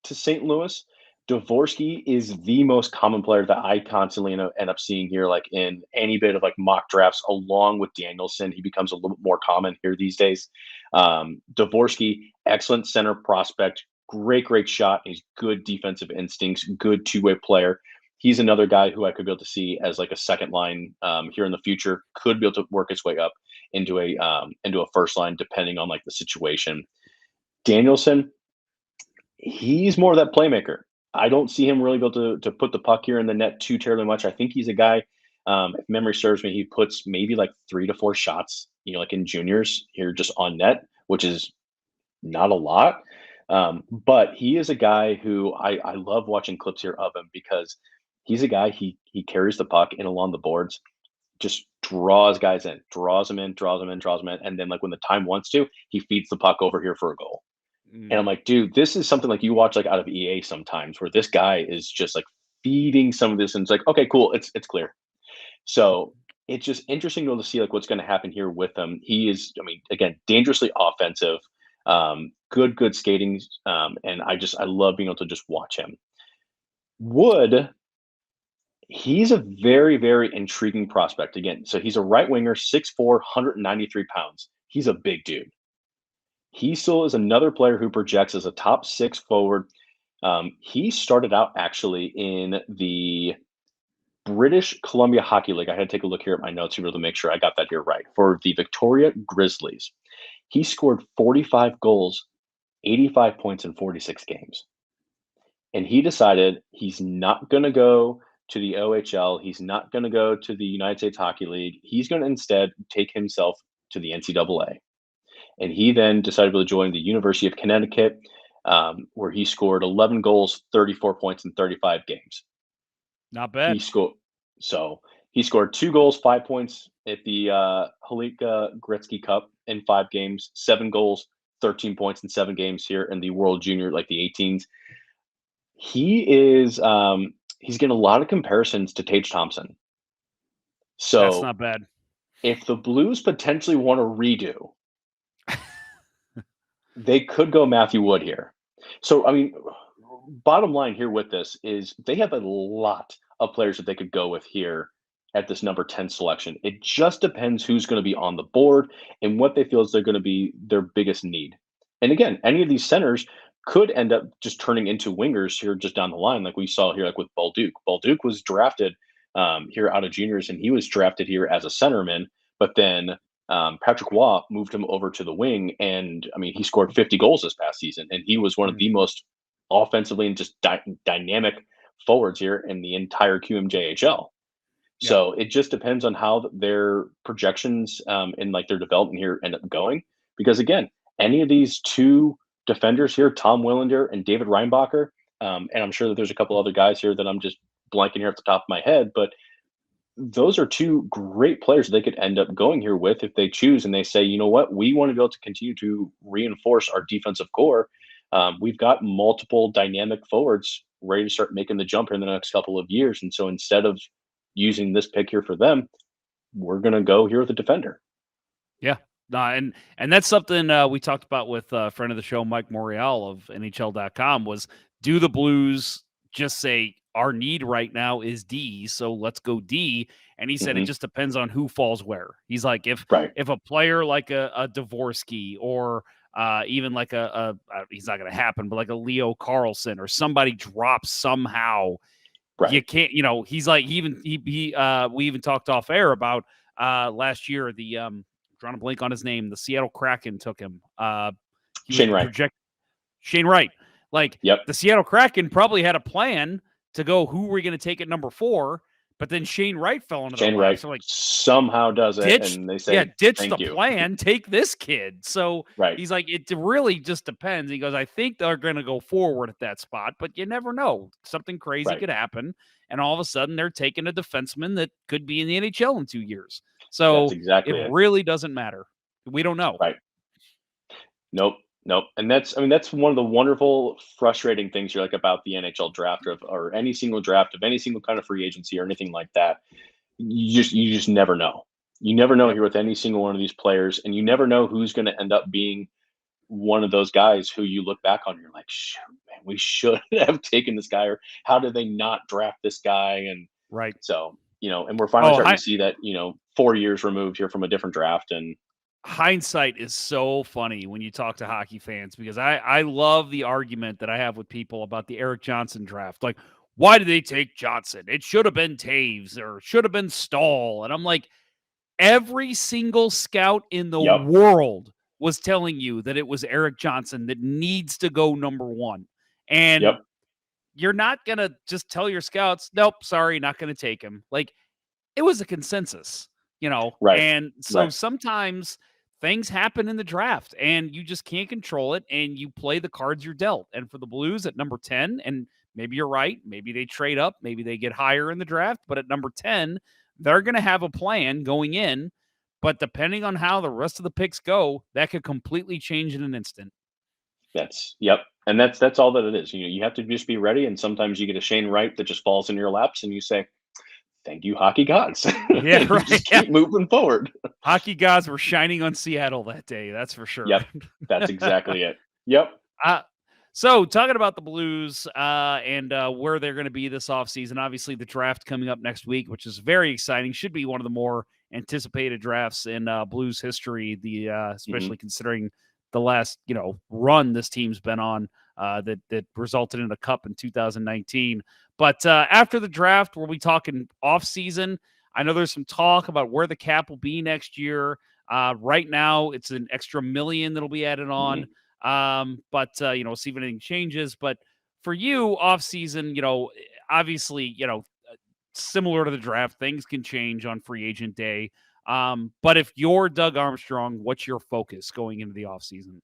[SPEAKER 6] to St. Louis. Dvorsky is the most common player that I constantly end up seeing here, like in any bit of like mock drafts, along with Danielson. He becomes a little bit more common here these days. Dvorsky, excellent center prospect, great shot. He's good defensive instincts, good 2-way player. He's another guy who I could be able to see as like a second line here in the future. Could be able to work his way up into a first line, depending on like the situation. Danielson, he's more of that playmaker. I don't see him really be able to put the puck here in the net too terribly much. I think he's a guy, if memory serves me, he puts maybe like 3 to 4 shots, like in juniors here just on net, which is Not a lot. But he is a guy who I love watching clips here of him because he's a guy, he carries the puck in along the boards, just draws guys in, draws them in, draws them in, draws them in, and then, like, when the time wants to, he feeds the puck over here for a goal. And I'm
[SPEAKER 1] Mm.
[SPEAKER 6] like, "Dude, this is something like you watch, like, out of EA sometimes where this guy is just, like, feeding some of this, and it's like, "Okay, cool, it's clear." So, it's just interesting to see, like, what's gonna happen here with him. He is, I mean, again, dangerously offensive, good skating, and I love being able to just watch him. Wood, he's a very, very intriguing prospect. Again, so he's a right winger, 6'4", 193 pounds. He's a big dude. He still is another player who projects as a top six forward. He started out actually in the British Columbia Hockey League. I had to take a look here at my notes here to make sure I got that here right. For the Victoria Grizzlies, he scored 45 goals, 85 points in 46 games. And he decided he's not going to go to the OHL. He's not going to go to the United States Hockey League. He's going to instead take himself to the NCAA. And he then decided to join the University of Connecticut, where he scored 11 goals, 34 points in 35 games.
[SPEAKER 1] Not
[SPEAKER 6] He
[SPEAKER 1] bad.
[SPEAKER 6] scored so he scored 2 goals, 5 points at the Halika Gretzky Cup in 5 games, 7 goals, 13 points in 7 games here in the World Junior, like the 18s. He is he's getting a lot of comparisons to Tage Thompson.
[SPEAKER 1] That's
[SPEAKER 6] So
[SPEAKER 1] not bad.
[SPEAKER 6] if the Blues potentially want to redo, they could go Matthew Wood here. So I mean, bottom line here with this is they have a lot of players that they could go with here at this number 10 selection. It just depends who's going to be on the board and what they feel is they're going to be their biggest need. And again, any of these centers could end up just turning into wingers here just down the line, like we saw here, like with Balduke. Balduke was drafted here out of juniors, and he was drafted here as a centerman, but then Patrick Waugh moved him over to the wing, and I mean, he scored 50 goals this past season, and he was one of
[SPEAKER 1] Mm.
[SPEAKER 6] the most offensively and just dynamic forwards here in the entire QMJHL.
[SPEAKER 1] Yeah.
[SPEAKER 6] So it just depends on how their projections and like their development here end up going. Because again, any of these two defenders here, Tom Willander and David Reinbacher, and I'm sure that there's a couple other guys here that I'm just blanking here at the top of my head, but those are two great players that they could end up going here with if they choose and they say, you know what, we want to be able to continue to reinforce our defensive core. We've got multiple dynamic forwards ready to start making the jump here in the next couple of years. And so instead of using this pick here for them, we're going to go here with a defender.
[SPEAKER 1] Yeah. No, and that's something we talked about with a friend of the show, Mike Morial of NHL.com, was do the Blues just say our need right now is D, so let's go D? And he said it
[SPEAKER 6] Mhm.
[SPEAKER 1] just depends on who falls where. He's like, if
[SPEAKER 6] Right.
[SPEAKER 1] a player like a Dvorsky or even like he's not going to happen, but like a Leo Carlson or somebody drops somehow, you
[SPEAKER 6] Right.
[SPEAKER 1] can't, he's like, we even talked off air about last year, the trying to blank on his name, the Seattle Kraken took him. He was
[SPEAKER 6] Shane
[SPEAKER 1] the
[SPEAKER 6] Wright.
[SPEAKER 1] project Shane Wright. Like
[SPEAKER 6] Yep.
[SPEAKER 1] the Seattle Kraken probably had a plan to go, who were we going to take at number 4? But then Shane Wright fell into their
[SPEAKER 6] Shane
[SPEAKER 1] lap.
[SPEAKER 6] Wright
[SPEAKER 1] So like,
[SPEAKER 6] somehow does it,
[SPEAKER 1] ditch,
[SPEAKER 6] and they say,
[SPEAKER 1] ditch the
[SPEAKER 6] thank you.
[SPEAKER 1] plan, take this kid. So
[SPEAKER 6] Right.
[SPEAKER 1] he's like, it really just depends. He goes, I think they're going to go forward at that spot, but you never know. Something crazy
[SPEAKER 6] Right.
[SPEAKER 1] could happen. And all of a sudden they're taking a defenseman that could be in the NHL in 2 years. So
[SPEAKER 6] That's exactly
[SPEAKER 1] it
[SPEAKER 6] it.
[SPEAKER 1] really doesn't matter. We don't know.
[SPEAKER 6] Right. Nope. Nope. And that's one of the wonderful, frustrating things you like about the NHL draft or any single draft of any single kind of free agency or anything like that. You just never know. You never know
[SPEAKER 1] Yep.
[SPEAKER 6] here with any single one of these players, and you never know who's going to end up being one of those guys who you look back on and you're like, shoot, man, we should have taken this guy, or how did they not draft this guy? And
[SPEAKER 1] Right.
[SPEAKER 6] so, and we're finally
[SPEAKER 1] Oh,
[SPEAKER 6] starting to see that, 4 years removed here from a different draft. And
[SPEAKER 1] hindsight is so funny when you talk to hockey fans, because I love the argument that I have with people about the Eric Johnson draft. Like, why did they take Johnson? It should have been Taves or should have been Stahl. And I'm like, every single scout in the
[SPEAKER 6] Yep.
[SPEAKER 1] world was telling you that it was Eric Johnson that needs to go number 1. And
[SPEAKER 6] Yep.
[SPEAKER 1] you're not going to just tell your scouts, nope, sorry, not going to take him. Like, it was a consensus,
[SPEAKER 6] Right.
[SPEAKER 1] And so
[SPEAKER 6] Right.
[SPEAKER 1] sometimes things happen in the draft and you just can't control it, and you play the cards you're dealt. And for the Blues at number 10, and maybe you're right, maybe they trade up, maybe they get higher in the draft, but at number 10, they're going to have a plan going in. But depending on how the rest of the picks go, that could completely change in an instant.
[SPEAKER 6] Yep. And that's all that it is. You have to just be ready. And sometimes you get a Shane Wright that just falls in your laps and you say, thank you, hockey gods.
[SPEAKER 1] Yeah, right.
[SPEAKER 6] Just keep moving forward.
[SPEAKER 1] Hockey gods were shining on Seattle that day. That's for sure.
[SPEAKER 6] Yep. That's exactly it. Yep.
[SPEAKER 1] So talking about the Blues and where they're going to be this offseason, obviously the draft coming up next week, which is very exciting, should be one of the more anticipated drafts in Blues history, especially considering the last run this team's been on that resulted in a cup in 2019. But after the draft, we'll be talking offseason. I know there's some talk about where the cap will be next year. Right now, it's an extra $1 million that'll be added on. But see if anything changes. But for you, offseason, obviously, similar to the draft, things can change on free agent day. But if you're Doug Armstrong, what's your focus going into the offseason?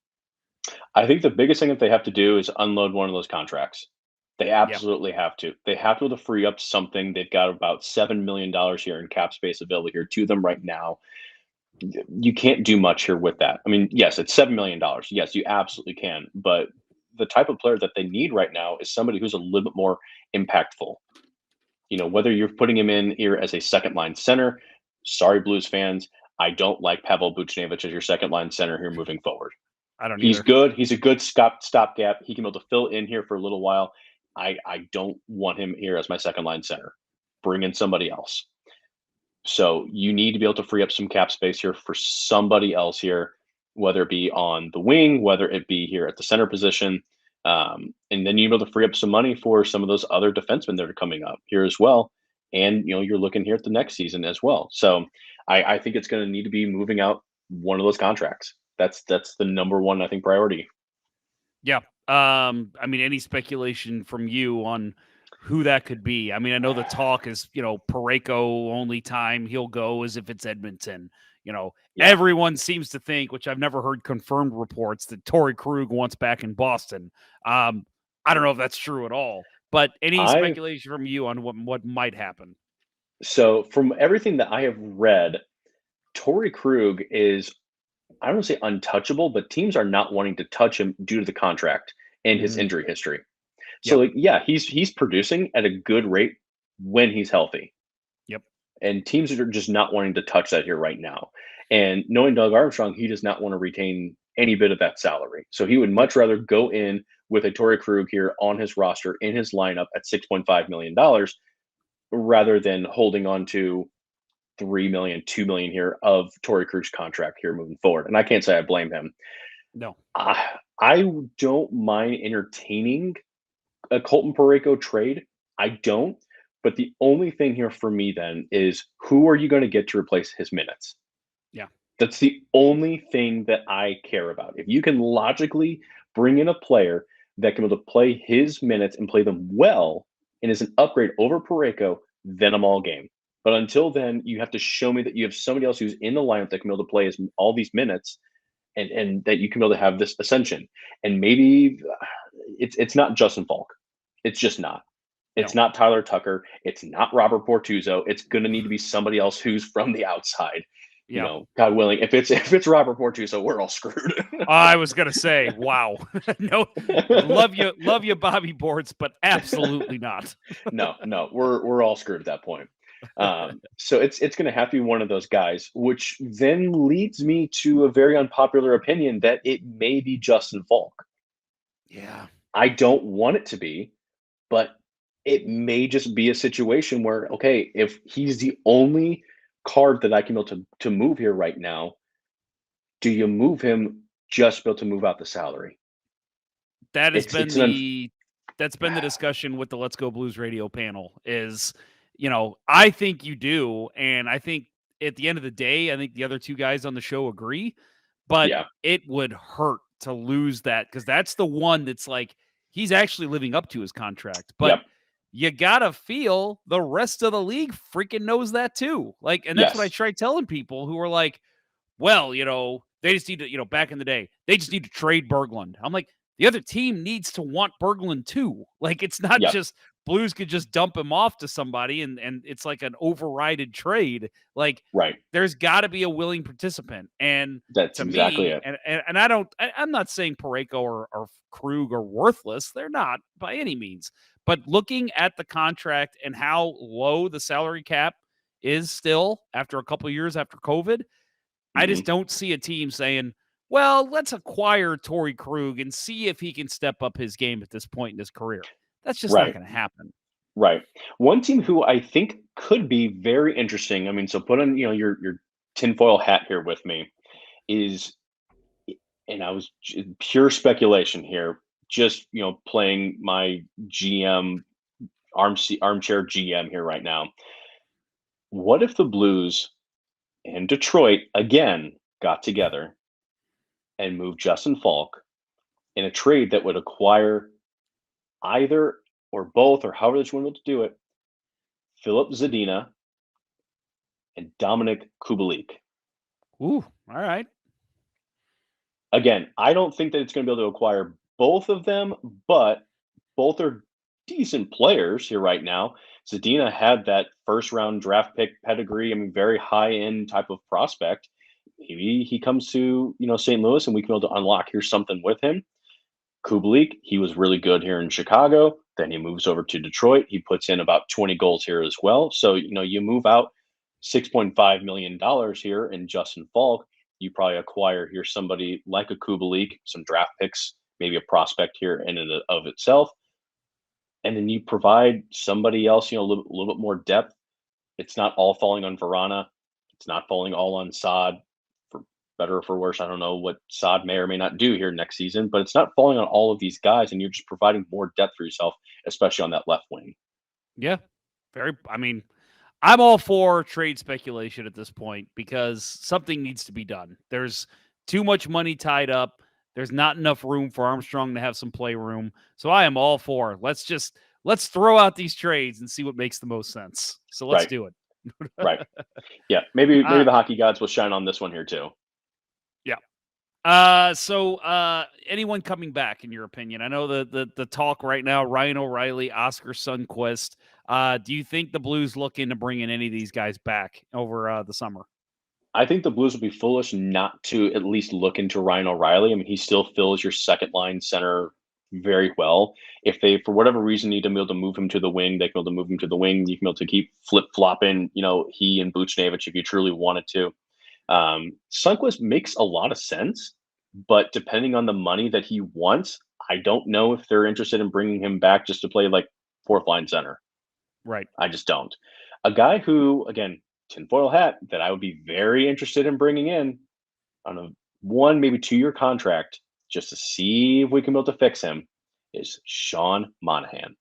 [SPEAKER 6] I think the biggest thing that they have to do is unload one of those contracts. They absolutely have to. They have to free up something. They've got about $7 million here in cap space available here to them right now. You can't do much here with that. I mean, yes, it's $7 million. Yes, you absolutely can. But the type of player that they need right now is somebody who's a little bit more impactful. Whether you're putting him in here as a second line center, sorry, Blues fans, I don't like Pavel Buchnevich as your second line center here moving forward.
[SPEAKER 1] I don't.
[SPEAKER 6] He's good. He's a good stopgap. He can be able to fill in here for a little while. I don't want him here as my second line center. Bring in somebody else. So you need to be able to free up some cap space here for somebody else here, whether it be on the wing, whether it be here at the center position. And then you're able to free up some money for some of those other defensemen that are coming up here as well. And, you're looking here at the next season as well. So I think it's going to need to be moving out one of those contracts. That's the number one, I think, priority.
[SPEAKER 1] Yeah. I mean, any speculation from you on who that could be? I mean, I know the talk is, Parayko, only time he'll go is if it's Edmonton. Everyone seems to think, which I've never heard confirmed reports, that Torrey Krug wants back in Boston. I don't know if that's true at all, but any speculation from you on what might happen?
[SPEAKER 6] So from everything that I have read, Torrey Krug is, I don't want to say untouchable, but teams are not wanting to touch him due to the contract and his injury history. So he's producing at a good rate when he's healthy.
[SPEAKER 1] Yep.
[SPEAKER 6] And teams are just not wanting to touch that here right now. And knowing Doug Armstrong, he does not want to retain any bit of that salary. So he would much rather go in with a Torrey Krug here on his roster in his lineup at $6.5 million rather than holding on to $3 million, $2 million here of Torrey Krug's contract here moving forward. And I can't say I blame him.
[SPEAKER 1] No.
[SPEAKER 6] I don't mind entertaining a Colton Parayko trade. I don't. But the only thing here for me then is, who are you going to get to replace his minutes?
[SPEAKER 1] Yeah.
[SPEAKER 6] That's the only thing that I care about. If you can logically bring in a player that can be able to play his minutes and play them well and is an upgrade over Parayko, then I'm all game. But until then, you have to show me that you have somebody else who's in the lineup that can be able to play all these minutes and that you can be able to have this ascension. And maybe it's not Justin Falk. It's just not. It's not Tyler Tucker. It's not Robert Bortuzzo. It's going to need to be somebody else who's from the outside.
[SPEAKER 1] Yeah.
[SPEAKER 6] God willing, if it's Robert Bortuzzo, we're all screwed.
[SPEAKER 1] I was gonna say, wow, no, love you, Bobby Bortz, but absolutely not.
[SPEAKER 6] No, we're all screwed at that point. So it's going to have to be one of those guys, which then leads me to a very unpopular opinion that it may be Justin Falk.
[SPEAKER 1] Yeah,
[SPEAKER 6] I don't want it to be, but it may just be a situation where, okay, if he's the only card that I can be able to move here right now, do you move him just to be able to move out the salary?
[SPEAKER 1] That's been the discussion with the Let's Go Blues radio panel is, I think you do. And I think at the end of the day, I think the other two guys on the show agree, but it would hurt to lose that, because that's the one that's like, he's actually living up to his contract. But you gotta feel the rest of the league freaking knows that too. Like, and that's what I try telling people who are like, well, they just need to, back in the day, they just need to trade Berglund. I'm like, the other team needs to want Berglund too. Like, it's not just Blues could just dump him off to somebody and it's like an overrided trade. Like, there's got to be a willing participant. And
[SPEAKER 6] that's
[SPEAKER 1] to
[SPEAKER 6] exactly
[SPEAKER 1] me,
[SPEAKER 6] it.
[SPEAKER 1] And I'm not saying Parayko or Krug are worthless. They're not by any means. But looking at the contract and how low the salary cap is still after a couple of years after COVID, I just don't see a team saying, well, let's acquire Torrey Krug and see if he can step up his game at this point in his career. That's just not going to happen.
[SPEAKER 6] Right. One team who I think could be very interesting. I mean, so put on, your tinfoil hat here with me is, and I was pure speculation here, just, playing my GM armchair GM here right now. What if the Blues and Detroit again got together and moved Justin Falk in a trade that would acquire either or both, or however they want to do it, Philip Zadina and Dominic Kubalik?
[SPEAKER 1] Ooh, all right.
[SPEAKER 6] Again, I don't think that it's going to be able to acquire both of them, but both are decent players here right now. Zadina had that first-round draft pick pedigree. I mean, very high-end type of prospect. Maybe he comes to, St. Louis and we can be able to unlock here's something with him. Kubalik, he was really good here in Chicago. Then he moves over to Detroit. He puts in about 20 goals here as well. So, you move out $6.5 million here in Justin Falk. You probably acquire here somebody like a Kubalik, some draft picks, maybe a prospect here in and of itself. And then you provide somebody else, a little bit more depth. It's not all falling on Verana. It's not falling all on Saad. For better or for worse, I don't know what Saad may or may not do here next season, but it's not falling on all of these guys, and you're just providing more depth for yourself, especially on that left wing.
[SPEAKER 1] Yeah. I'm all for trade speculation at this point because something needs to be done. There's too much money tied up. There's not enough room for Armstrong to have some play room. So I am all for let's throw out these trades and see what makes the most sense. So let's do it.
[SPEAKER 6] Right. Yeah. Maybe the hockey gods will shine on this one here too.
[SPEAKER 1] Yeah. So anyone coming back in your opinion? I know the talk right now, Ryan O'Reilly, Oscar Sundqvist. Do you think the Blues looking to bring in any of these guys back over the summer?
[SPEAKER 6] I think the Blues would be foolish not to at least look into Ryan O'Reilly. I mean, he still fills your second line center very well. If they, for whatever reason, need to be able to move him to the wing, they can be able to move him to the wing. You can be able to keep flip-flopping, he and Buchnevich if you truly wanted to. Sundqvist makes a lot of sense, but depending on the money that he wants, I don't know if they're interested in bringing him back just to play like fourth line center.
[SPEAKER 1] Right.
[SPEAKER 6] I just don't. A guy who, again, tinfoil hat, that I would be very interested in bringing in on a 1, maybe 2-year contract just to see if we can be able to fix him is Sean Monahan.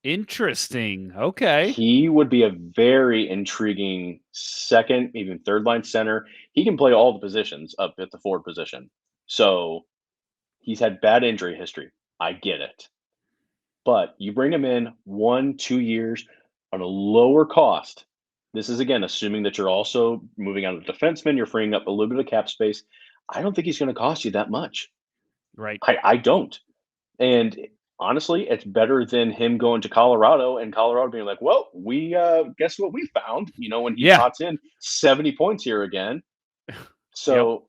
[SPEAKER 1] Interesting. Okay.
[SPEAKER 6] He would be a very intriguing second, even third line center. He can play all the positions up at the forward position. So he's had bad injury history. I get it. But you bring him in 1, 2 years on a lower cost. This is, again, assuming that you're also moving out of defenseman. You're freeing up a little bit of cap space. I don't think he's going to cost you that much.
[SPEAKER 1] Right.
[SPEAKER 6] I don't. And honestly, it's better than him going to Colorado and Colorado being like, well, we guess what we found, when he pots in 70 points here again. So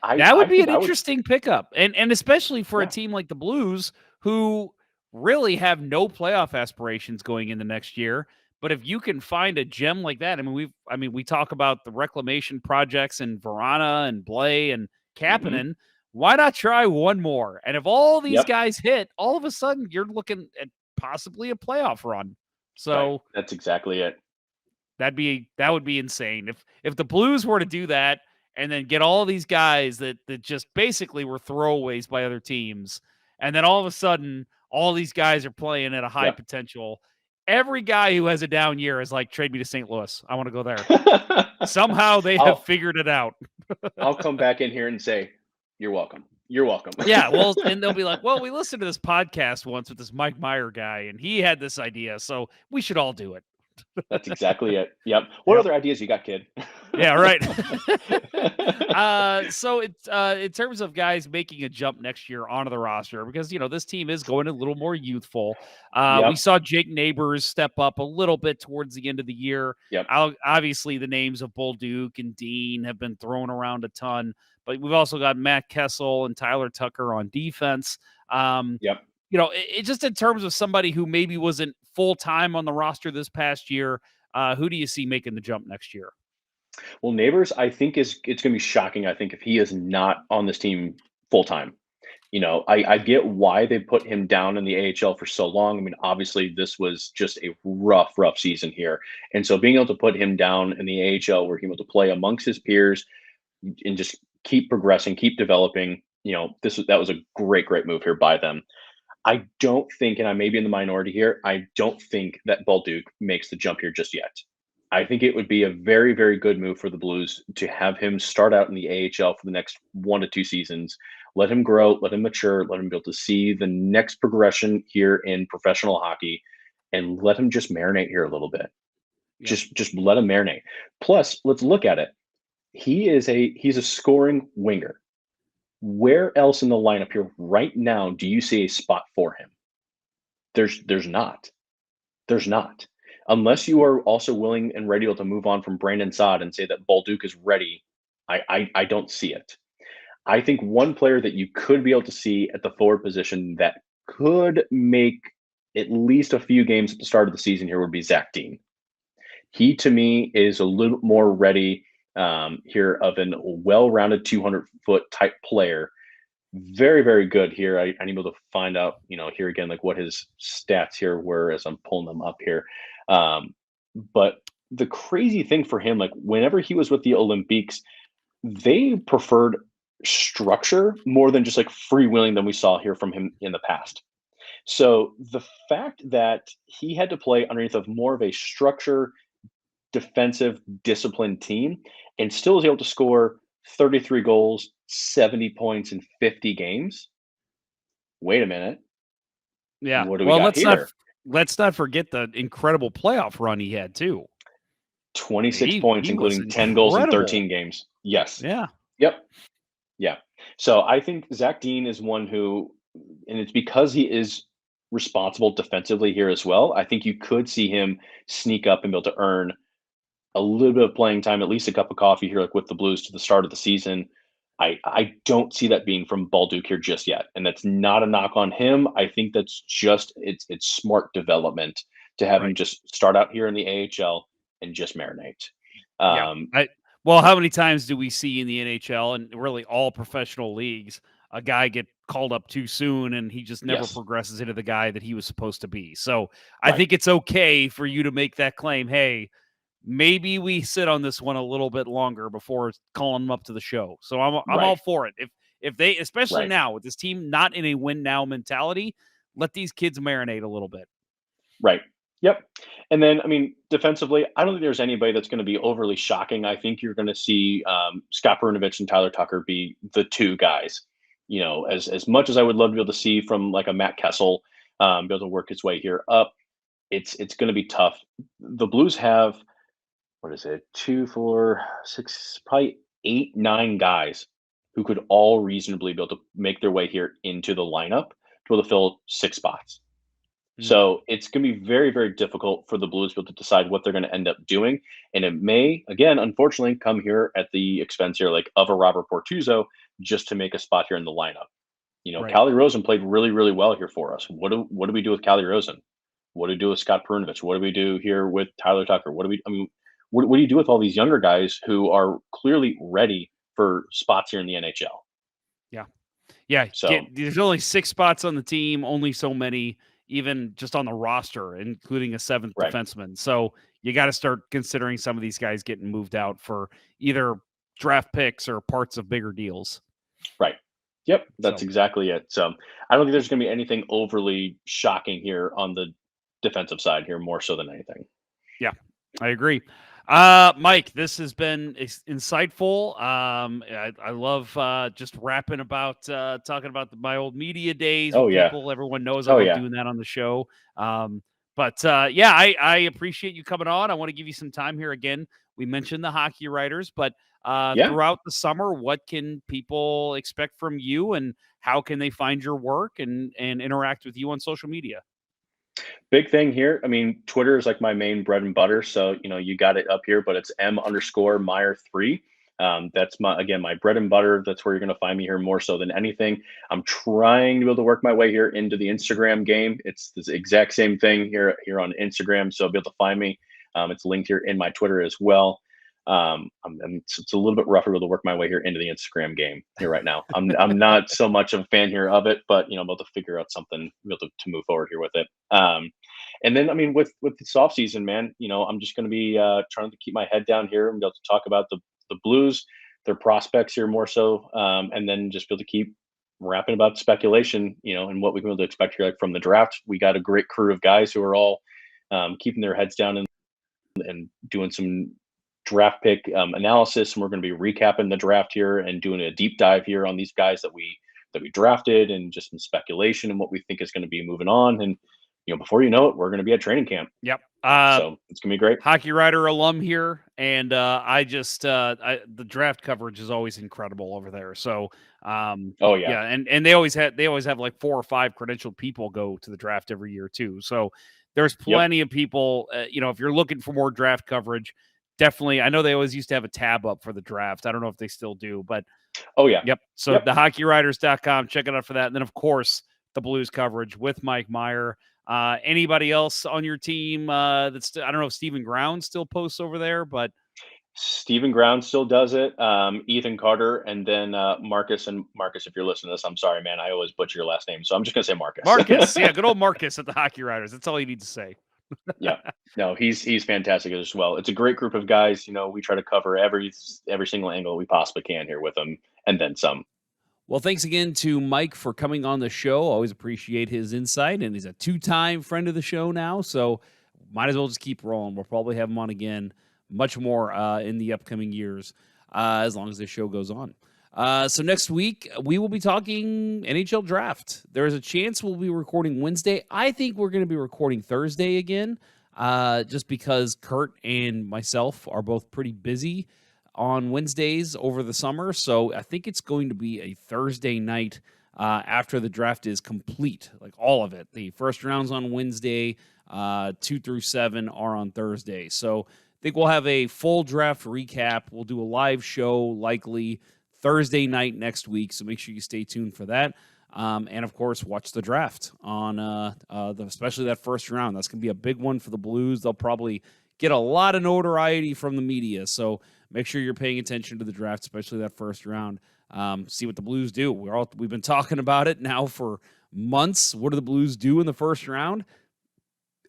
[SPEAKER 1] that would be an interesting pickup. And especially for a team like the Blues, who really have no playoff aspirations going into next year. But if you can find a gem like that, we talk about the reclamation projects and Verana and Blais and Kapanen. Why not try one more? And if all these guys hit, all of a sudden you're looking at possibly a playoff run. So
[SPEAKER 6] that's exactly it.
[SPEAKER 1] That would be insane. If the Blues were to do that and then get all of these guys that just basically were throwaways by other teams, and then all of a sudden all these guys are playing at a high potential. Every guy who has a down year is like, trade me to St. Louis. I want to go there. Somehow they have figured it out.
[SPEAKER 6] I'll come back in here and say, you're welcome. You're welcome.
[SPEAKER 1] Yeah, well, and they'll be like, well, we listened to this podcast once with this Mike Meyer guy, and he had this idea, so we should all do it.
[SPEAKER 6] That's exactly it. Yep. What
[SPEAKER 2] Yep.
[SPEAKER 6] other ideas you got, kid?
[SPEAKER 1] Yeah, right. So it's in terms of guys making a jump next year onto the roster, because this team is going a little more youthful. We
[SPEAKER 6] Yep.
[SPEAKER 1] saw Jake Neighbors step up a little bit towards the end of the year.
[SPEAKER 6] Yep.
[SPEAKER 1] Obviously, the names of Bolduc and Dean have been thrown around a ton, but we've also got Matt Kessel and Tyler Tucker on defense.
[SPEAKER 6] Yep.
[SPEAKER 1] It just in terms of somebody who maybe wasn't full time on the roster this past year. Who do you see making the jump next year?
[SPEAKER 6] Well, Neighbors, I think it's going to be shocking. I think if he is not on this team full time. I get why they put him down in the AHL for so long. I mean, obviously, this was just a rough season here. And so being able to put him down in the AHL where he was able to play amongst his peers and just keep progressing, keep developing, that was a great move here by them. I don't think, and I may be in the minority here, I don't think that Bolduc makes the jump here just yet. I think it would be a very, very good move for the Blues to have him start out in the AHL for the next 1 to 2 seasons. Let him grow, let him mature, let him be able to see the next progression here in professional hockey, and let him just marinate here a little bit.
[SPEAKER 1] Yeah.
[SPEAKER 6] Just let him marinate. Plus, let's look at it. He's a scoring winger. Where else in the lineup here right now do you see a spot for him? There's not. There's not. Unless you are also willing and ready to move on from Brandon Saad and say that Bolduc is ready, I don't see it. I think one player that you could be able to see at the forward position that could make at least a few games at the start of the season here would be Zach Dean. He, to me, is a little more ready here of a well-rounded 200-foot type player. Very, very good here. I need to find out, here again, like what his stats here were as I'm pulling them up here. But the crazy thing for him, like whenever he was with the Olympiques, they preferred structure more than just like freewheeling than we saw here from him in the past. So the fact that he had to play underneath of more of a structure, defensive, disciplined team and still was able to score 33 goals, 70 points in 50 games. Wait a minute.
[SPEAKER 1] Yeah.
[SPEAKER 6] What do we got here?
[SPEAKER 1] Let's not forget the incredible playoff run he had too.
[SPEAKER 6] 26 points, including 10 goals in 13 games. Yes.
[SPEAKER 1] Yeah.
[SPEAKER 6] Yep. Yeah. So I think Zach Dean is one who, and it's because he is responsible defensively here as well. I think you could see him sneak up and be able to earn a little bit of playing time, at least a cup of coffee here, like with the Blues to the start of the season. I don't see that being from Bolduc here just yet. And that's not a knock on him. I think that's just, it's smart development to have him just start out here in the AHL and just marinate.
[SPEAKER 1] Well, how many times do we see in the NHL and really all professional leagues, a guy get called up too soon and he just never progresses into the guy that he was supposed to be? So I think it's okay for you to make that claim. Hey, maybe we sit on this one a little bit longer before calling them up to the show. So I'm all for it. If they, especially now with this team not in a win now mentality, let these kids marinate a little bit.
[SPEAKER 6] Right. Yep. And then, I mean, defensively, I don't think there's anybody that's going to be overly shocking. I think you're going to see Scott Perunovich and Tyler Tucker be the two guys. As much as I would love to be able to see from like a Matt Kessel be able to work his way here up, it's going to be tough. The Blues have, 2, 4, 6, probably 8, 9 guys who could all reasonably be able to make their way here into the lineup to be able to fill 6 spots. So it's going to be very, very difficult for the Blues to decide what they're going to end up doing. And it may, again, unfortunately, come here at the expense here, like of a Robert Bortuzzo, just to make a spot here in the lineup. Calle Rosen played really, really well here for us. What do we do with Calle Rosen? What do we do with Scott Perunovich? What do we do here with Tyler Tucker? What do you do with all these younger guys who are clearly ready for spots here in the NHL?
[SPEAKER 1] Yeah.
[SPEAKER 6] So
[SPEAKER 1] there's only 6 spots on the team, only so many, even just on the roster, including a 7th defenseman. So you got to start considering some of these guys getting moved out for either draft picks or parts of bigger deals.
[SPEAKER 6] Right. Yep. That's exactly it. So I don't think there's going to be anything overly shocking here on the defensive side here, more so than anything.
[SPEAKER 1] Yeah, I agree. Mike, this has been insightful. I love just rapping about talking about my old media days. Everyone knows I love doing that on the show. But yeah, I appreciate you coming on. I want to give you some time here again. We mentioned the hockey writers, but
[SPEAKER 6] Yeah.
[SPEAKER 1] throughout the summer, what can people expect from you, and how can they find your work and interact with you on social media?
[SPEAKER 6] Big thing here. I mean, Twitter is like my main bread and butter. So, you got it up here, but it's M_Meyer3. That's my bread and butter. That's where you're going to find me here more so than anything. I'm trying to be able to work my way here into the Instagram game. It's the exact same thing here on Instagram. So be able to find me. It's linked here in my Twitter as well. It's a little bit rougher to work my way here into the Instagram game here right now. I'm not so much of a fan here of it, but I'm able to figure out something, be able to move forward here with it. And then, I mean, with this off season, man, I'm just going to be trying to keep my head down here and be able to talk about the Blues, their prospects here more so, and then just be able to keep rapping about speculation, and what we can be able to expect here from the draft. We got a great crew of guys who are all keeping their heads down and doing some draft pick analysis, and we're going to be recapping the draft here and doing a deep dive here on these guys that we drafted, and just some speculation and what we think is going to be moving on. And before you know it, we're going to be at training camp.
[SPEAKER 1] Yep.
[SPEAKER 6] So it's going to be great.
[SPEAKER 1] Hockey writer alum here, and the draft coverage is always incredible over there. So
[SPEAKER 6] oh yeah,
[SPEAKER 1] and they always have like 4 or 5 credentialed people go to the draft every year too. So there's plenty of people. If you're looking for more draft coverage, definitely. I know they always used to have a tab up for the draft. I don't know if they still do, but
[SPEAKER 6] oh yeah,
[SPEAKER 1] yep. So thehockeywriters.com, check it out for that. And then of course the Blues coverage with Mike Meyer. Anybody else on your team I don't know if Stephen Ground still posts over there, but
[SPEAKER 6] Stephen Ground still does it. Ethan Carter, and then Marcus. And Marcus, if you're listening to this, I'm sorry, man. I always butcher your last name, so I'm just gonna say Marcus.
[SPEAKER 1] Marcus, yeah, good old Marcus at the Hockey Writers. That's all you need to say.
[SPEAKER 6] Yeah, no, he's fantastic as well. It's a great group of guys. We try to cover every single angle we possibly can here with them, and then some.
[SPEAKER 1] Well, thanks again to Mike for coming on the show. Always appreciate his insight, and he's a 2-time friend of the show now, so might as well just keep rolling. We'll probably have him on again much more in the upcoming years, as long as this show goes on. So next week, we will be talking NHL Draft. There's a chance we'll be recording Wednesday. I think we're going to be recording Thursday again, just because Kurt and myself are both pretty busy on Wednesdays over the summer. So I think it's going to be a Thursday night after the draft is complete, like all of it. The first round's on Wednesday, 2 through 7 are on Thursday. So I think we'll have a full draft recap. We'll do a live show likely Thursday night next week, so make sure you stay tuned for that. And, of course, watch the draft on especially that first round. That's going to be a big one for the Blues. They'll probably get a lot of notoriety from the media, so make sure you're paying attention to the draft, especially that first round. See what the Blues do. We've been talking about it now for months. What do the Blues do in the first round?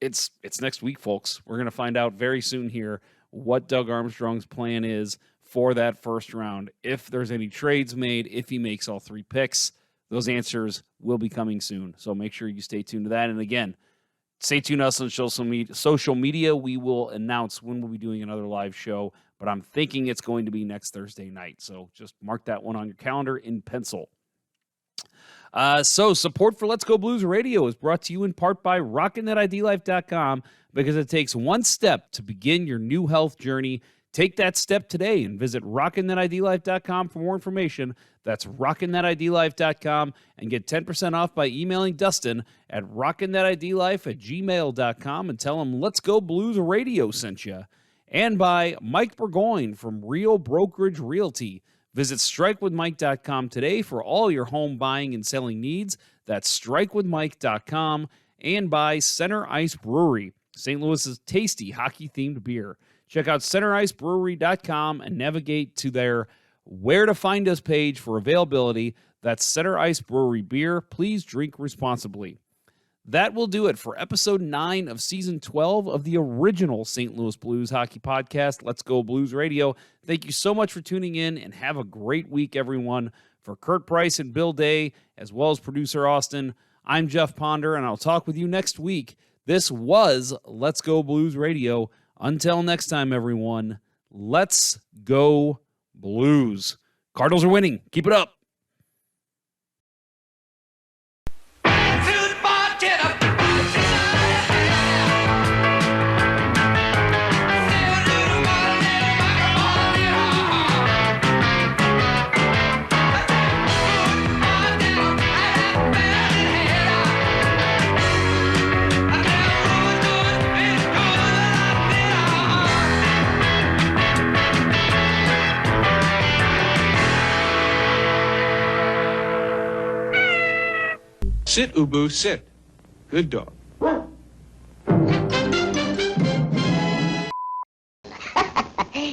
[SPEAKER 1] It's next week, folks. We're going to find out very soon here what Doug Armstrong's plan is for that first round. If there's any trades made, if he makes all 3 picks, those answers will be coming soon. So make sure you stay tuned to that. And again, stay tuned to us on social media. We will announce when we'll be doing another live show, but I'm thinking it's going to be next Thursday night. So just mark that one on your calendar in pencil. So support for Let's Go Blues Radio is brought to you in part by RockinThatIDLife.com, because it takes one step to begin your new health journey. Take that step today and visit RockinThatIDLife.com for more information. That's RockinThatIDLife.com, and get 10% off by emailing Dustin at RockinThatIDLife@gmail.com and tell him Let's Go Blues Radio sent you. And by Mike Burgoyne from Real Brokerage Realty. Visit strikewithmike.com today for all your home buying and selling needs. That's strikewithmike.com. And by Center Ice Brewery, St. Louis's tasty hockey-themed beer. Check out centericebrewery.com and navigate to their Where to Find Us page for availability. That's Center Ice Brewery beer. Please drink responsibly. That will do it for episode 9 of season 12 of the original St. Louis Blues hockey podcast, Let's Go Blues Radio. Thank you so much for tuning in, and have a great week, everyone. For Kurt Price and Bill Day, as well as producer Austin, I'm Jeff Ponder, and I'll talk with you next week. This was Let's Go Blues Radio. Until next time, everyone, let's go Blues. Cardinals are winning. Keep it up.
[SPEAKER 7] Sit, Ubu, sit. Good dog.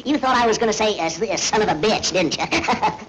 [SPEAKER 8] You thought I was going to say son of a bitch, didn't you?